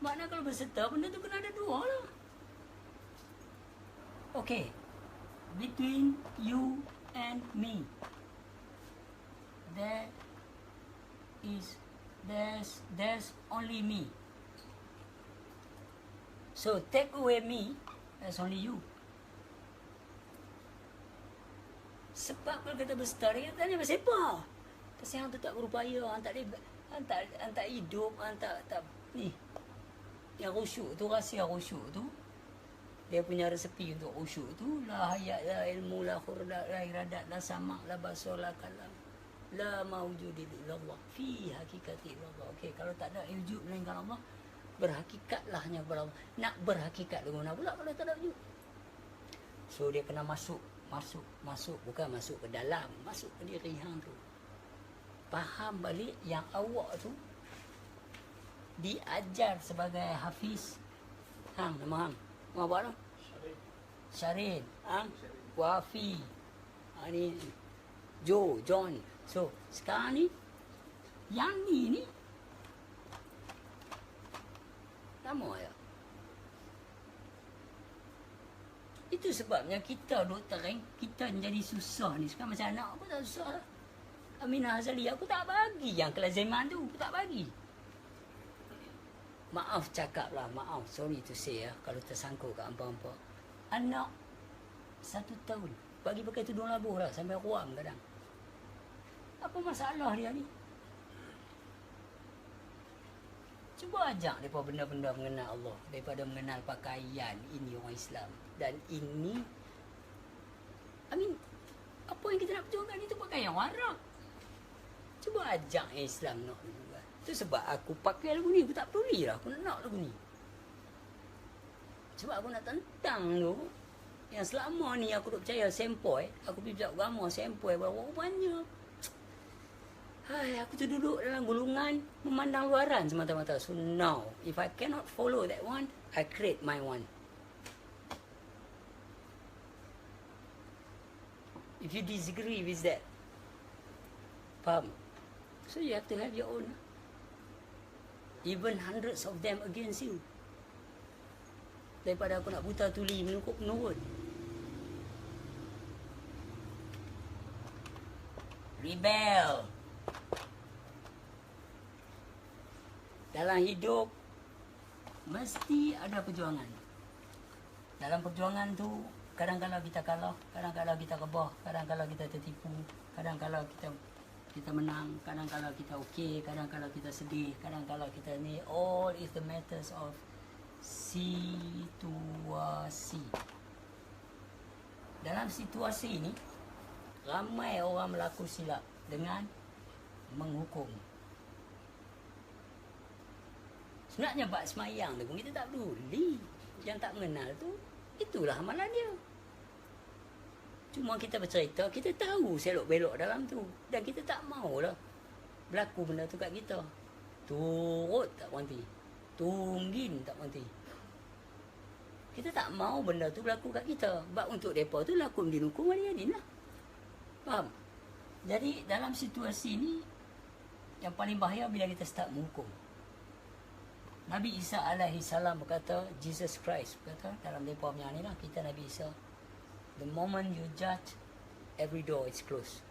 Makna kalau berserta, benda tu kena ada dua lah. Okay. Between you and me, there's only me. So take away me, there's only you. Sebab kalau kita berserta, dia tanya pasal apa? Pasal hang tu tak berupaya, hang tak hidup, hang tak ni. Yang khusyuk tu, rahsia khusyuk tu, dia punya resepi untuk khusyuk tu, la hayat, la ilmu, la khurdat, la iradat, la samak, la basar, la kalam, la mawjudi illallah fi hakikati illallah. Okey, kalau tak ada wujud melainkan Allah, berhakikatlah hanya kepada Allah. Nak berhakikat dengan mana pula kalau tak ada wujud? So dia kena masuk, bukan masuk ke dalam, masuk ke diri hang tu. Faham balik yang awak tu diajar sebagai hafiz. Hang, nama hang apa tu? Syarin. Hang? Wafi. Ni John. So, sekarang ni yang ni lama ya. Itu sebabnya kita doktor kan, kita jadi susah ni. Sekarang macam anak aku tak susah lah. Aminah Azali aku tak bagi yang kelaziman tu, aku tak bagi. Maaf cakap lah, maaf, sorry to say ya, kalau tersangkut kat hampa-hampa. Anak 1 tahun, bagi pakai tudung labuh lah, sampai ruam kadang. Apa masalah dia ni? Cuba ajak mereka benda-benda mengenal Allah, daripada mengenal pakaian, ini orang Islam. Dan ini, apa yang kita nak perjuangkan itu pakaian orang Arab. Cuba ajak yang Islam nak. Itu sebab aku pakai lagu ni, aku tak peduli lah, aku nak lagu ni. Sebab aku nak tentang tu, yang selama ni aku duk percaya sempoi, aku pergi belajar agama sempoi berapa banyak. Hai, aku tu duduk dalam gulungan memandang luaran semata-mata. So now, if I cannot follow that one, I create my one. If you disagree with that, faham? So you have to have your own. Even hundreds of them against you. Daripada aku nak buta tuli menukuk menurut. Rebel. Dalam hidup mesti ada perjuangan. Dalam perjuangan tu kadang-kadang kita kalah, kadang-kadang kita kebah, kadang-kadang kita tertipu, kadang-kadang kita menang, kadang-kadang kita okey, kadang-kadang kita sedih, kadang-kadang kita ni, all is the matters of situasi. Dalam situasi ini, ramai orang melaku silap dengan menghukum. Sebenarnya bab semayang tu pun kita tak peduli. Yang tak mengenal tu, itulah amalan dia. Cuma kita bercerita, kita tahu selok-belok dalam tu. Dan kita tak maulah berlaku benda tu kat kita. Turut tak berhenti. Tunggin tak berhenti. Kita tak mau benda tu berlaku kat kita. Sebab untuk mereka tu laku di hukum adil-adil lah. Faham? Jadi dalam situasi ini yang paling bahaya bila kita start menghukum. Nabi Isa alaihi salam berkata, Jesus Christ berkata dalam mereka punya ni lah, kita Nabi Isa, the moment you judge, every door is closed.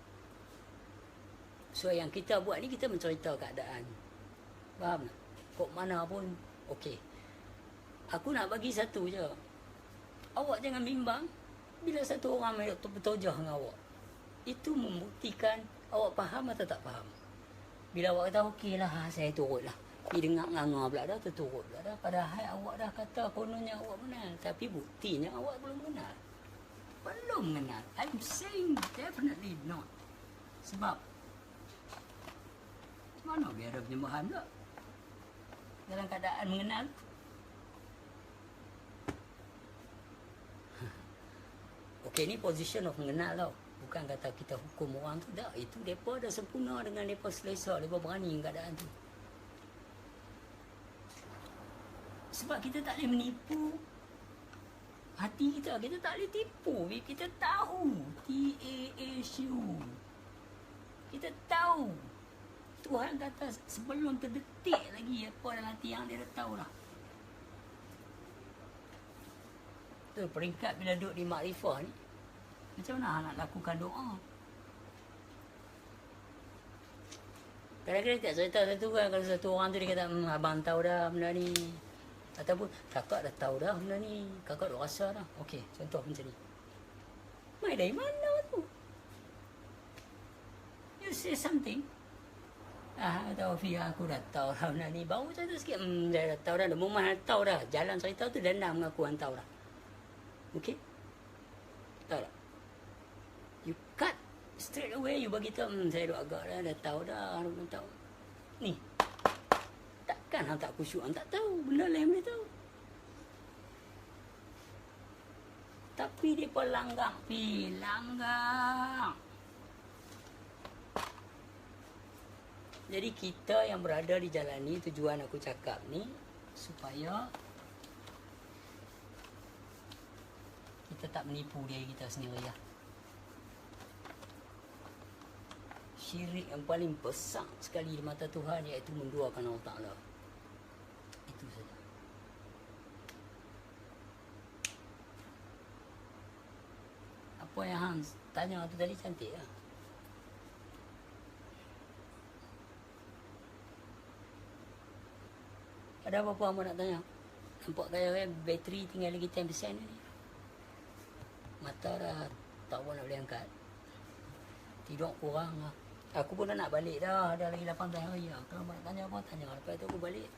So yang kita buat ni, kita mencerita keadaan. Faham tak? Kok mana pun, okey. Aku nak bagi satu je. Awak jangan bimbang bila satu orang bertojah dengan awak. Itu membuktikan awak faham atau tak faham. Bila awak kata, okey lah, saya turut lah. Dia dengar nganga pula dah, terturut pula dah. Padahal awak dah kata kononnya awak benar. Tapi buktinya awak belum benar. Belum mengenal. I'm saying definitely not. Sebab mana biar ada penyembahan pula dalam keadaan mengenal. Okey, ni position of mengenal tau. Bukan kata kita hukum orang tu. Tak, itu mereka dah sempurna dengan mereka selesa. Mereka berani dengan keadaan tu. Sebab kita tak boleh menipu hati kita. Kita tak boleh tipu. Kita tahu. T-A-A-S-U. Kita tahu. Tuhan kata sebelum terdetik lagi apa dalam hati yang dia dah tahu dah. Tu peringkat bila duduk di makrifah ni, macam mana nak lakukan doa? Kadang-kadang tak cerita satu kan, kalau satu orang tu dia kata, abang tahu dah benda ni. Ataupun kakak dah tahu dah benda ni, kakak dah rasa dah. Okey, contoh macam ni. Mai dari mana tu? You say something. Tahu Fia, aku dah tahu dah benda ni. Baru cerita sikit, dah tahu dah. Memang dah tahu dah. Jalan cerita tu dah nak mengaku tahu dah. Okey? Tahu tak? You cut straight away, you bagi tahu, saya dah agak dah tahu dah, dah tahu. Ni. Takkan hang tak khusyuk, hang tak tahu. Benda lain boleh tahu. Tapi dia pun langgang. Langgang. Jadi kita yang berada di jalan ni, tujuan aku cakap ni, supaya kita tak menipu diri kita sendiri lah. Syirik yang paling besar sekali di mata Tuhan iaitu menduakan Allah Ta'ala. Itu saja. Apa yang Hans tanya tu tadi cantik lah. Ada apa-apa hamba nak tanya? Nampak kaya bateri tinggal lagi 10% ni. Mata dah tak apa nak boleh angkat. Tidur kurang lah. Aku pun dah nak balik dah. Dah lagi 18 hari lah. Kalau nak tanya apa, tanya. Lepas tu aku balik.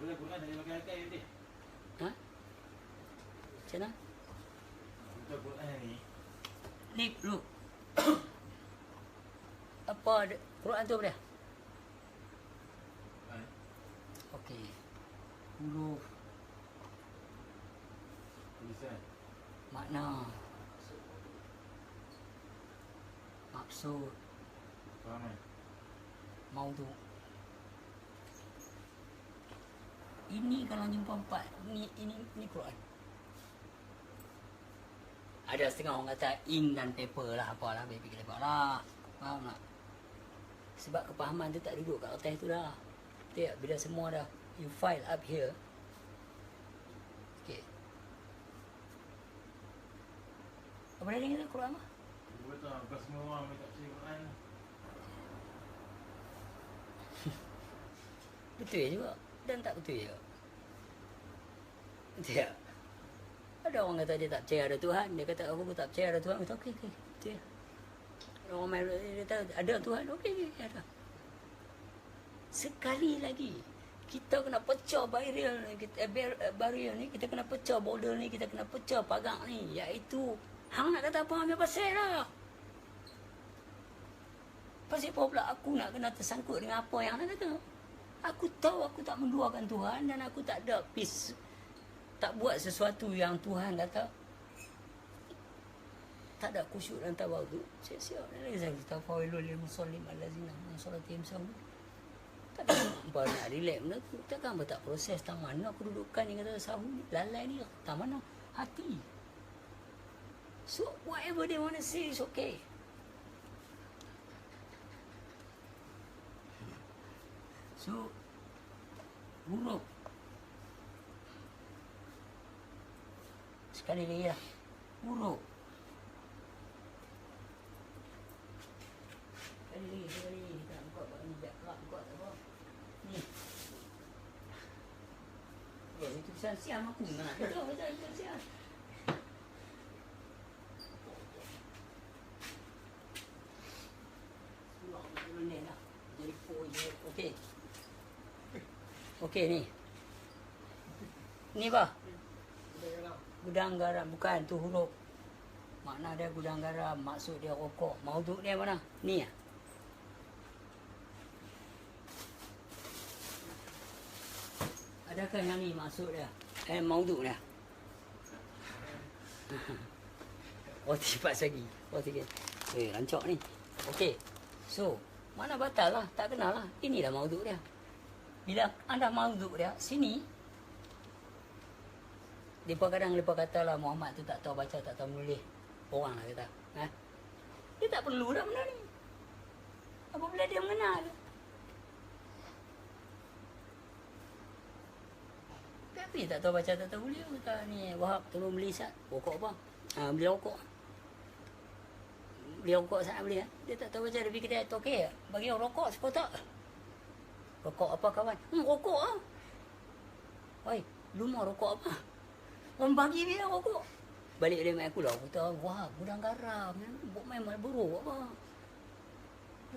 Boleh Quran tak pakai akai nanti? Ha? Macam mana? Buka Quran ni. Ni, look. Apa Quran tu apa dia? Okey. Huruf. Tulisan. Makna. Maksud. Faham kan? Maudhu. Ini kalau jumpa 4, ini Quran. Ada setengah orang kata ink dan paper lah, apalah, baby kita buat lah. Faham tak? Sebab kepahaman tu tak duduk kat kertas tu dah. Betul tak? Bila semua dah you file up here. Okay. Apa dia kata Quran mah? Betul, bukan semua orang tak percaya Quran. Betul juga. Dan tak betul juga. Betul tak? Ada orang kata dia tak percaya ada Tuhan. Dia kata aku pun tak percaya ada Tuhan. Kata okey. Betul ya. Orang main dia kata ada Tuhan. Okey, ada. Sekali lagi kita kena pecah barrier ni, kita kena pecah border ni, kita kena pecah pagar ni, iaitu hang nak kata apa ambil pasal lah. Pasal apa pula aku nak kena tersangkut dengan apa yang nak kata? Aku tahu aku tak menduakan Tuhan dan aku tak ada peace, tak buat sesuatu yang Tuhan kata. Tak ada khusyuk dan tawaduk. Siap-siap dan lagi saya kata fawailul lil musallin allazina hum salatihim sahun. Takkan hampa nak relax benda tu. Takkan hampa tak proses tang mana kedudukan yang kata sahun ni. Lalai ni tang mana? Hati. So whatever they want to say is okay. So huruf. Sekali lagi lah. Huruf. Sekali lagi. Kita nak buka ni. Buka tak apa. Ni. Oh, itu tulisan Siam aku nak. Betul tulisan Siam. Okey. Okey ni. Ni apa? Gudang garam. Bukan tu huruf. Makna dia gudang garam. Maksud dia rokok. Mauduk dia mana? Ni ah. Adakah yang ni maksud dia? Mauduk dia. Oh, cepat lagi. Oh, tiga. Rancak ni. Okey. So, mana batal lah. Tak kenal lah. Inilah mauduk dia. Bila anda mauduk dia, sini. Mereka kadang kata lah Muhammad tu tak tahu baca, tak tahu menulis. Orang lah kata. Ha? Dia tak perlu dah benda ni. Apabila dia mengenal. Tapi tak tahu baca, tak tahu menulis. Kata ni, Wahab tolong beli sat. Rokok apa? Beli rokok. Beli rokok sangat beli. Dia tak tahu baca, dia pergi kedai. Okey, bagi rokok sekotak. Rokok apa kawan? Rokok lah. Oi, lumah rokok apa? Orang bagi dia rokok. Balik dia main aku lah. Aku kata, wah, gudang garam. Buat main buruk apa.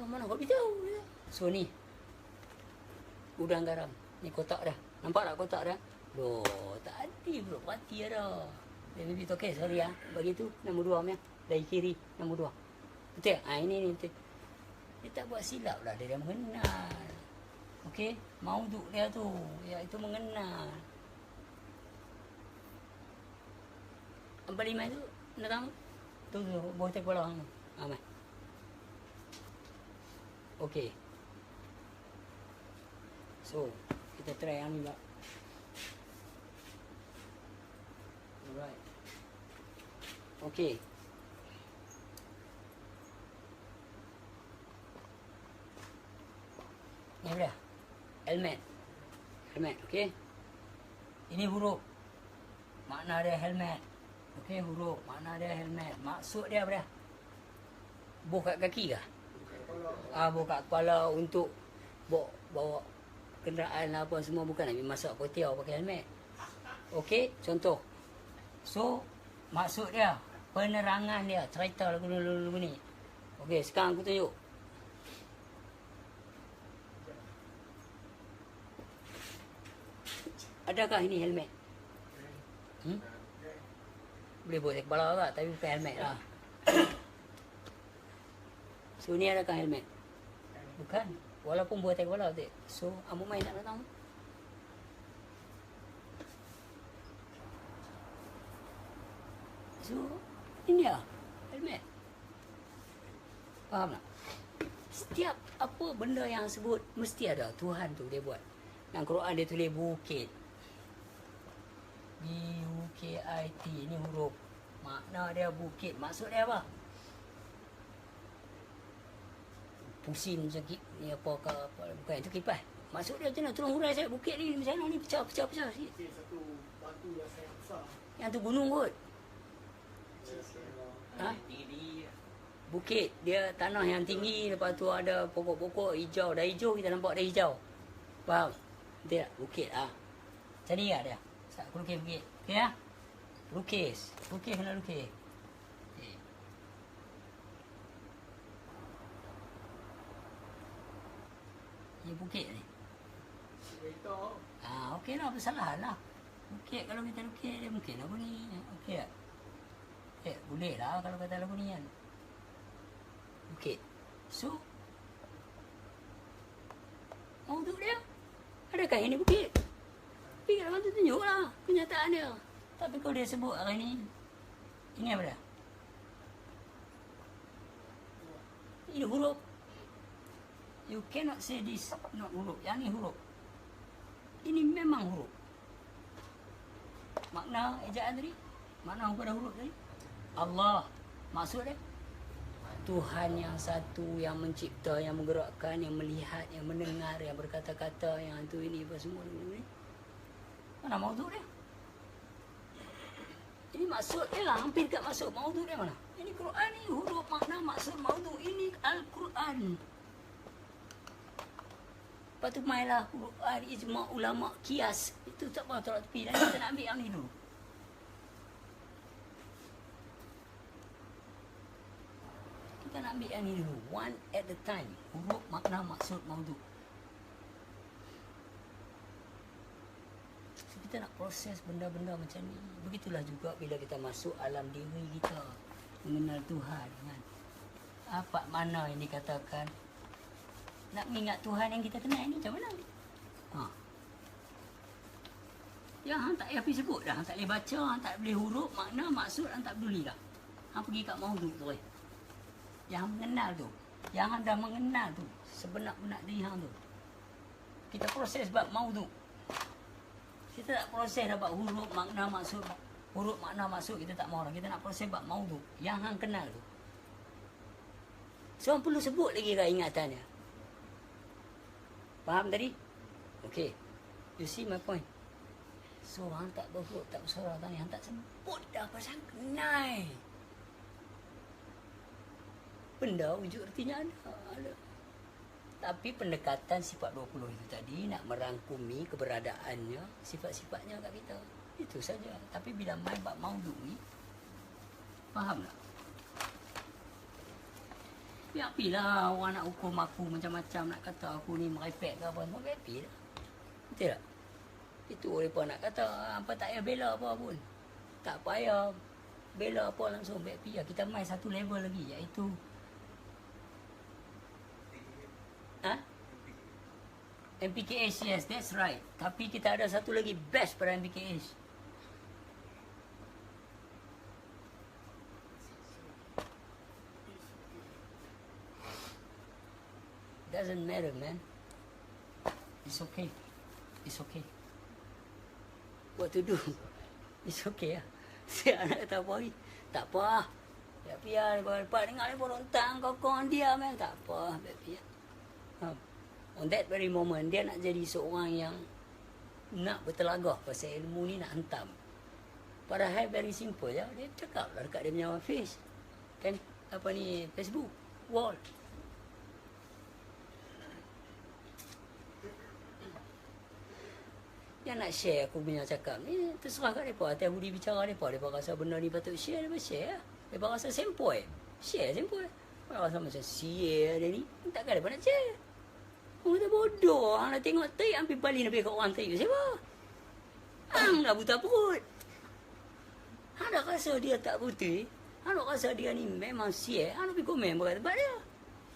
Mana kau beritahu dia. So ni. Gudang garam. Ni kotak dah. Nampak tak kotak dah? Loh, tadi bro, mati dah. Dia ni beritahu, okey, sorry bagi tu, nombor 2 punya. Dari kiri, nombor 2. Betul? Ini betul. Dia tak buat silap lah. Dia dah mengenal. Okey, mauduk dia tu. Iaitu mengenal. Empat lima tu, nak tahu? Tu, boleh tak kepala kamu. Aman. Okey. So, kita try yang ni lah. Alright. Okey. Ni apa dia? Helmet. Helmet, okey. Ini huruf. Makna dia helmet. Okey, huruf. Makna dia helmet. Maksud dia apa dia? Buh kat kaki kah? Buh kat kepala untuk bawa kenderaan apa semua. Bukan nak masak kotiau pakai helmet. Okey, contoh. So, maksud dia, penerangan dia, cerita lagu ni. Okey, sekarang aku tunjuk. Adakah ini helmet? Boleh buat kepala tak, tapi bukan helmet lah. So, ni adakah helmet? Bukan. Walaupun buat kepala tak. So, Amu main tak datang. So, ini dia. Helmet. Faham tak? Setiap apa benda yang sebut, mesti ada. Tuhan tu dia buat. Dalam Quran dia tulis bukit. B-U-K-I-T. Ini huruf. Makna dia bukit. Maksud dia apa? Pusing sakit. Ni apa ke apa. Bukan itu kipas. Maksud dia macam mana? Tolong hurai saya. Bukit ni macam mana ni? Pecah sikit. Satu batu yang sangat besar. Yang tu gunung kot. Ha? Bukit. Dia tanah yang tinggi. Lepas tu ada pokok-pokok hijau. Dah hijau kita nampak dah hijau. Faham? Betul tak? Bukit lah. Macam ni lah dia. Aku lukis bukit. Okey lah? Lukis. Lukis kena lukis. Okay. Ni bukit ni. Okey lah. Bersalahan lah. Bukit kalau kita lukis dia mungkin lagu ni. Okey tak? Boleh lah kalau kata lagu ni kan. Bukit. So, mauduk dia. Adakah ini bukit? Tapi kalau tu tunjuklah kenyataan dia. Tapi kalau dia sebut hari ni, ini apa dia? Ini huruf. You cannot say this not huruf. Yang ni huruf. Ini memang huruf. Makna ejaan tadi? Makna pada huruf tadi? Allah. Maksud dia Tuhan yang satu, yang mencipta, yang menggerakkan, yang melihat, yang mendengar, yang berkata-kata, yang itu ini apa semua ni. Mana maudhu dia? Ini maksud dia lah, hampir kat maksud maudhu dia mana? Ini Quran ni, huruf makna maksud maudhu ini Al-Quran. Lepas tu mainlah Quran, ijma' ulama' kias. Itu tak mahu tolak tepi. Dan kita nak ambil yang ni dulu. Kita nak ambil yang ni dulu. One at a time. Huruf makna maksud maudhu. So, kita nak proses benda-benda macam ni. Begitulah juga bila kita masuk alam diri kita. Mengenal Tuhan. Kan? Apa mana yang dikatakan? Nak mengingat Tuhan yang kita kenal ni macam mana? Ha. Ya, hang tak payah pergi sebut dah. Hang tak boleh baca, hang tak boleh huruf, makna, maksud, hang tak peduli dah. Hang pergi kat maudhu tu. Yang hang mengenal tu. Yang hang dah mengenal tu. Sebenar-benar diri hang tu. Kita proses bab maudhu. Kita tak proses dah bab huruf, makna, maksud. Huruf, makna, maksud kita tak mahu dah. Kita nak proses bab maudhu. Yang hang kenal tu. So, hang perlu sebut lagi kat ingatannya. Faham tadi? Okay. You see my point? So, hang tak berhuruf, tak bersuara tadi. Hang tak sebut dah pasal kenal. Benda wujud artinya ada. Tapi pendekatan sifat 20 itu tadi nak merangkumi keberadaannya, sifat-sifatnya kat kita. Itu saja. Tapi bila main bab maudhu ni, faham tak? Ya apilah orang nak hukum aku macam-macam, nak kata aku ni merepek ke apa semua, happy lah. Betul tak? Itu mereka nak kata, apa tak payah bela apa pun. Tak payah bela apa langsung happy lah. Kita main satu level lagi, iaitu MPKH, yes, that's right. Tapi kita ada satu lagi best pada MPKH. Doesn't matter, man. It's okay. It's okay. What to do? It's okay lah. Si anak kata apa lagi? Tak apa lah. Biar lepas dengar dia berontang kau dia, man. Tak apa, biar. On that very moment, dia nak jadi seorang yang nak bertelagah pasal ilmu ni, nak hentam. Padahal very simple je. Dia cakap lah dekat dia punya face. Kan, apa ni, Facebook, wall. Dia nak share aku punya cakap ni, terserah kat mereka. Atas budi bicara mereka. Mereka rasa benda ni patut share, mereka share lah. Mereka rasa sempoi. Share sempoi. Mereka rasa macam share dia ni. Takkan mereka nak share. Orang kata bodoh. Hang nak tengok taik, ambil balik nak pergi kat orang taik. Siapa? Hang dah buta perut. Hang dah rasa dia tak putih. Hang dah rasa dia ni memang share. Hang nak pergi komen berkat tempat dia.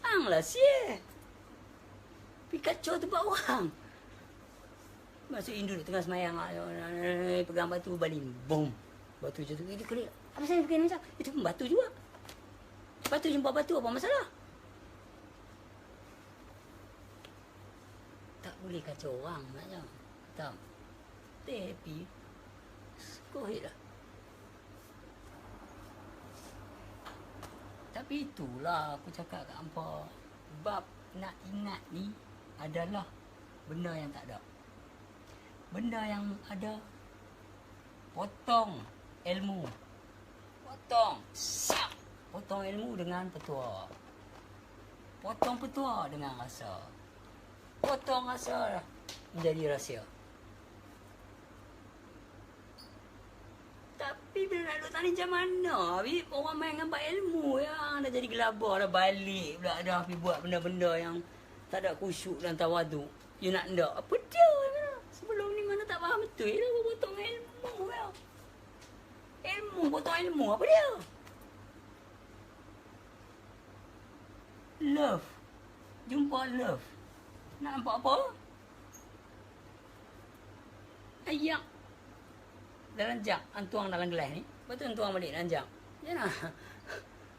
Hang lah share. Pergi kacau tempat orang. Masuk Indo tengah semayang, pegang batu balik, boom. Batu jatuh, dia kelik. Apa saya pergi macam? Itu pun batu juga. Batu jumpa batu, apa masalah? Tak boleh kacau orang maknanya. Tak. Stay happy. Go ahead lah. Tapi itulah aku cakap kat hampa. Bab nak ingat ni adalah benda yang tak ada. Benda yang ada, potong ilmu. Potong. Siap. Potong ilmu dengan petua. Potong petua dengan rasa. Potong rasa menjadi rahsia. Tapi bila nak duduk tani macam mana? Orang main dengan ilmu ya. Dah jadi gelabah dah balik. Pula dah pergi buat benda-benda yang tak ada khusyuk dan tawadu. You nak ndak? Apa dia? Sebelum ni mana tak faham betul lah. Potong ilmu ya. Ilmu, potong ilmu. Apa dia? Love. Jumpa love. Nak nampak apa? Ayak. Dalam jak. Antuang dalam gelas ni. Lepas tu antuang balik dalam jak. Ya nak.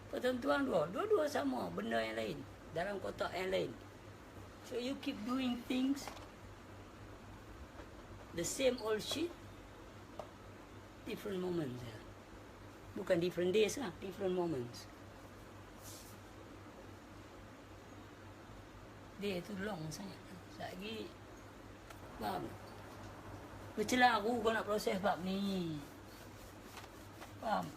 Lepas tu antuang dua. Dua-dua sama. Benda yang lain. Dalam kotak yang lain. So you keep doing things. The same old shit. Different moments. Bukan different days lah, different moments. Dia tu long sangat. Lagi faham? Bercelah aku kau nak proses bab ni. Faham?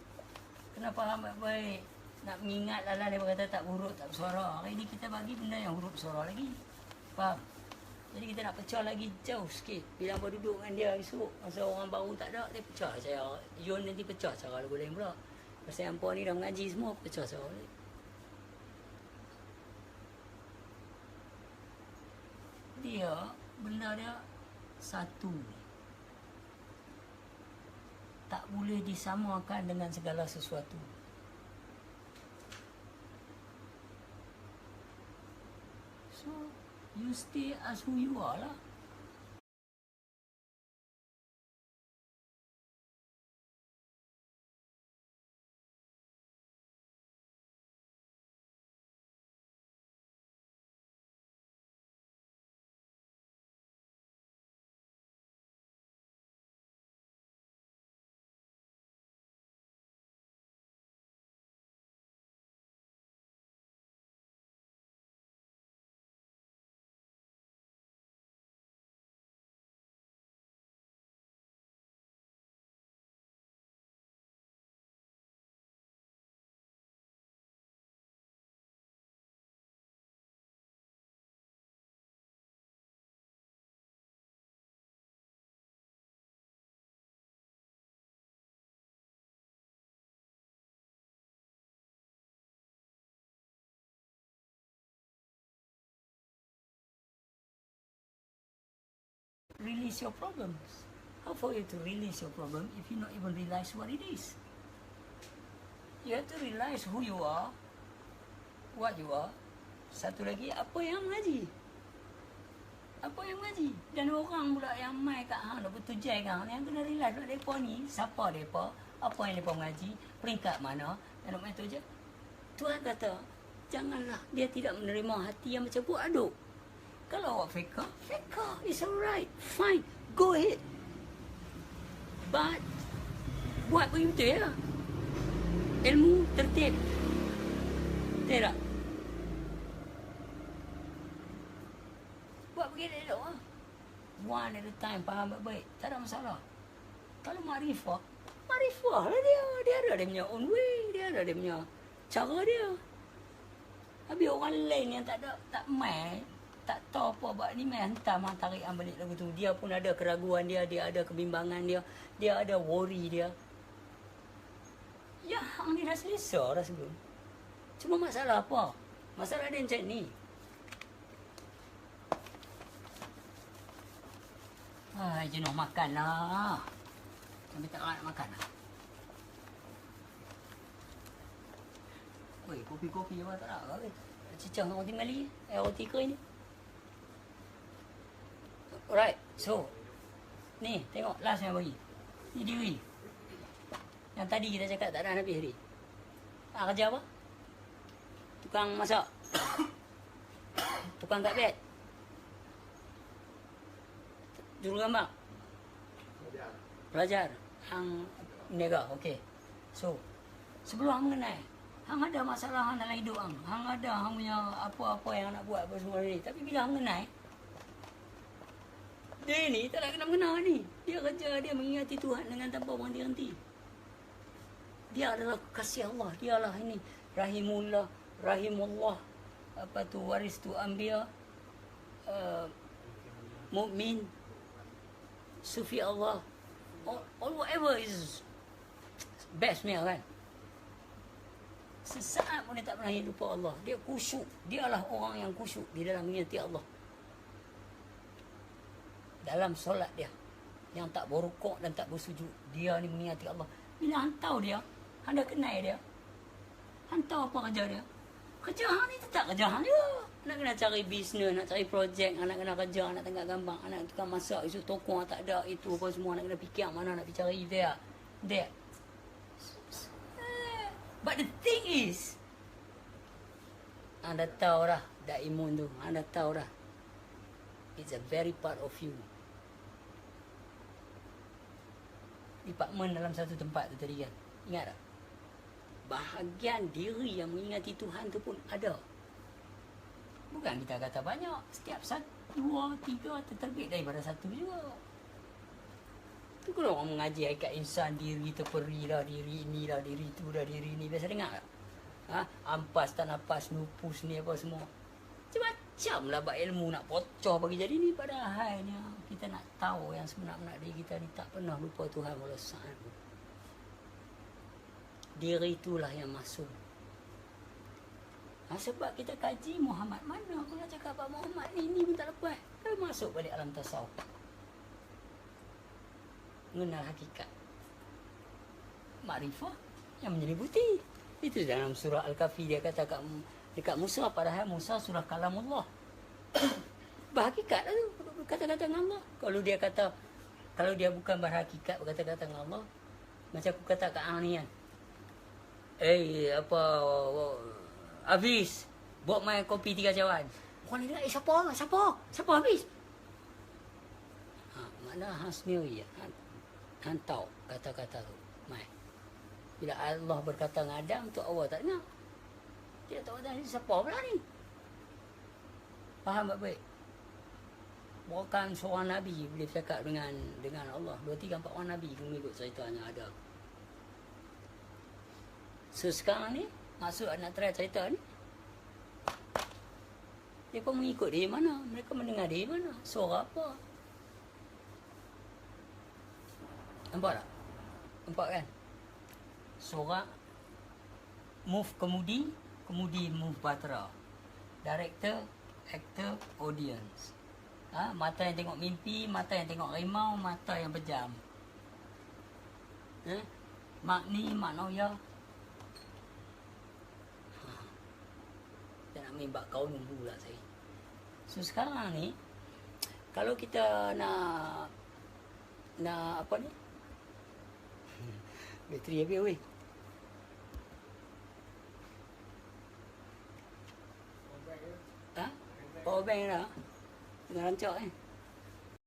Kena faham baik-baik. Nak mengingat lah dia berkata tak huruf, tak bersuara. Hari ni kita bagi benda yang huruf bersuara lagi. Faham? Jadi kita nak pecah lagi jauh sikit. Bila hamba duduk dengan dia esok, masa orang baru tak ada, dia pecah saya. Yun nanti pecah cara lagu lain pula. Pasal hampa ni dah mengaji semua, pecah cara balik. Dia, benda dia satu. Tak boleh disamakan dengan segala sesuatu. So, you stay as who you are lah. Release your problems. How for you to release your problem if you not even realize what it is? You have to realize who you are, what you are. Satu lagi, apa yang mengaji. Apa yang mengaji. Dan orang pula yang mai kat hang, dah bertujai kat hang, yang kena realize mereka ni, siapa mereka, apa yang mereka mengaji, peringkat mana, dan nak main tu je. Tuhan kata, janganlah dia tidak menerima hati yang macam buat aduk. Kalau awak fiqah, it's alright, fine, go ahead. But, buat begitu ya. Ilmu tertib. Tidak. Buat begitu elok lah. One at a time, faham baik-baik. Tak ada masalah. Kalau makrifah lah dia. Dia ada dia punya own way. Dia ada dia punya cara dia. Habis orang lain yang tak ada, tak main, tak tahu apa buat ni, main hantar tarik balik lagu tu. Dia pun ada keraguan dia, dia ada kebimbangan dia, dia ada worry dia. Ya, hang ni dah selesa dah sebelum. Cuma masalah apa? Masalah dia macam ni. Jenuh makan lah. Sampai tak nak makan lah. Weh, kopi-kopi apa tak nak ke? Cicah dengan roti Mali. Roti kering ni. Alright, so ni tengok last yang bagi. Ni diri. Yang tadi kita cakap tak ada habis tadi. Kerja apa? Tukang masak. Tukang kat bed. Jurugambar. Pelajar. Hang niaga, okey. So, sebelum hang mengenai, hang ada masalah hang dalam hidup hang. Hang ada hang punya apa-apa yang nak buat apa semua ni. Tapi bila hang mengenai, dia ni tak nak kena ni. Dia kerja, dia mengingati Tuhan dengan tanpa berhenti-henti. Dia adalah kasih Allah. Dia lah ini. Rahimullah. Apa tu, waris tu anbiya. Mu'min. Sufi Allah. All whatever is best meal kan. Sesaat pun dia tak pernah lupa Allah. Dia khusyuk. Dia lah orang yang khusyuk di dalam mengingati Allah. Dalam solat dia, yang tak berrukuk dan tak bersujud, dia ni mengingati Allah. Bila hantar dia, anda kenal dia, hantar apa kerja dia? Kerja hang ni tetap kerja hang dia. Nak kena cari bisnes, nak cari projek, nak kena kerja, nak tengok gambar, nak tukang masak, isu tokong tak ada, itu apa semua, nak kena fikir mana nak pergi cari there. But the thing is, anda tahu dah, dah imun tu, anda tahu dah, it's a very part of you. Department dalam satu tempat tu tadi kan, ingat tak? bahagian diri yang mengingati Tuhan tu pun ada. Bukan kita kata banyak. Setiap 1, 2, 3 terterbit daripada satu juga. Tu kalau orang mengaji hakikat insan, diri terperi lah, diri inilah, diri tu dah, diri ni. Biasa dengar tak? Ha? Ampas, tak napas, nupus ni apa semua. Macam-macam lah bab ilmu nak pocah bagi jadi ni. Padahalnya kita nak tahu yang sebenar-benar diri kita ni tak pernah lupa Tuhan walau saat. Diri itulah yang masuk. Sebab kita kaji Muhammad mana. Kalau cakap Pak Muhammad ni pun tak lepas. Dia masuk balik alam tasawuf. Mengenal hakikat. Makrifah yang menyeliputi. Itu dalam surah Al-Kahfi dia kata dekat Musa. Padahal Musa surah kalamullah. Berhakikat lah tu. Kata-kata dengan Allah. Kalau dia bukan berhakikat berkata-kata dengan Allah. Macam aku kata kat Ang ni kan. Hafiz, buat main kopi 3 cawan. Orang ni dengar, siapa Hafiz? Mana Hasmi ya. Han tahu kata-kata tu. Mai. Bila Allah berkata dengan Adam tu Allah tak dengar. Dia tahu tadi siapa pula ni. Faham baik? Bukan seorang Nabi boleh bercakap dengan Allah. 2, 3, 4 orang Nabi mengikut ceritanya ada. So sekarang ni maksud nak try cerita ni, dia pun mengikut dari mana, mereka mendengar dari mana, suara apa. Nampak tak? Nampak kan? Suara move kemudi move batera. Director, actor, audience. Mata yang tengok mimpi, mata yang tengok harimau, mata yang pejam. Makni, maknoya. Dia nak main bak kau nunggu lah saya. So sekarang ni, kalau kita nak apa ni? Bateri habis weh. Power bank dah. Tengah rancak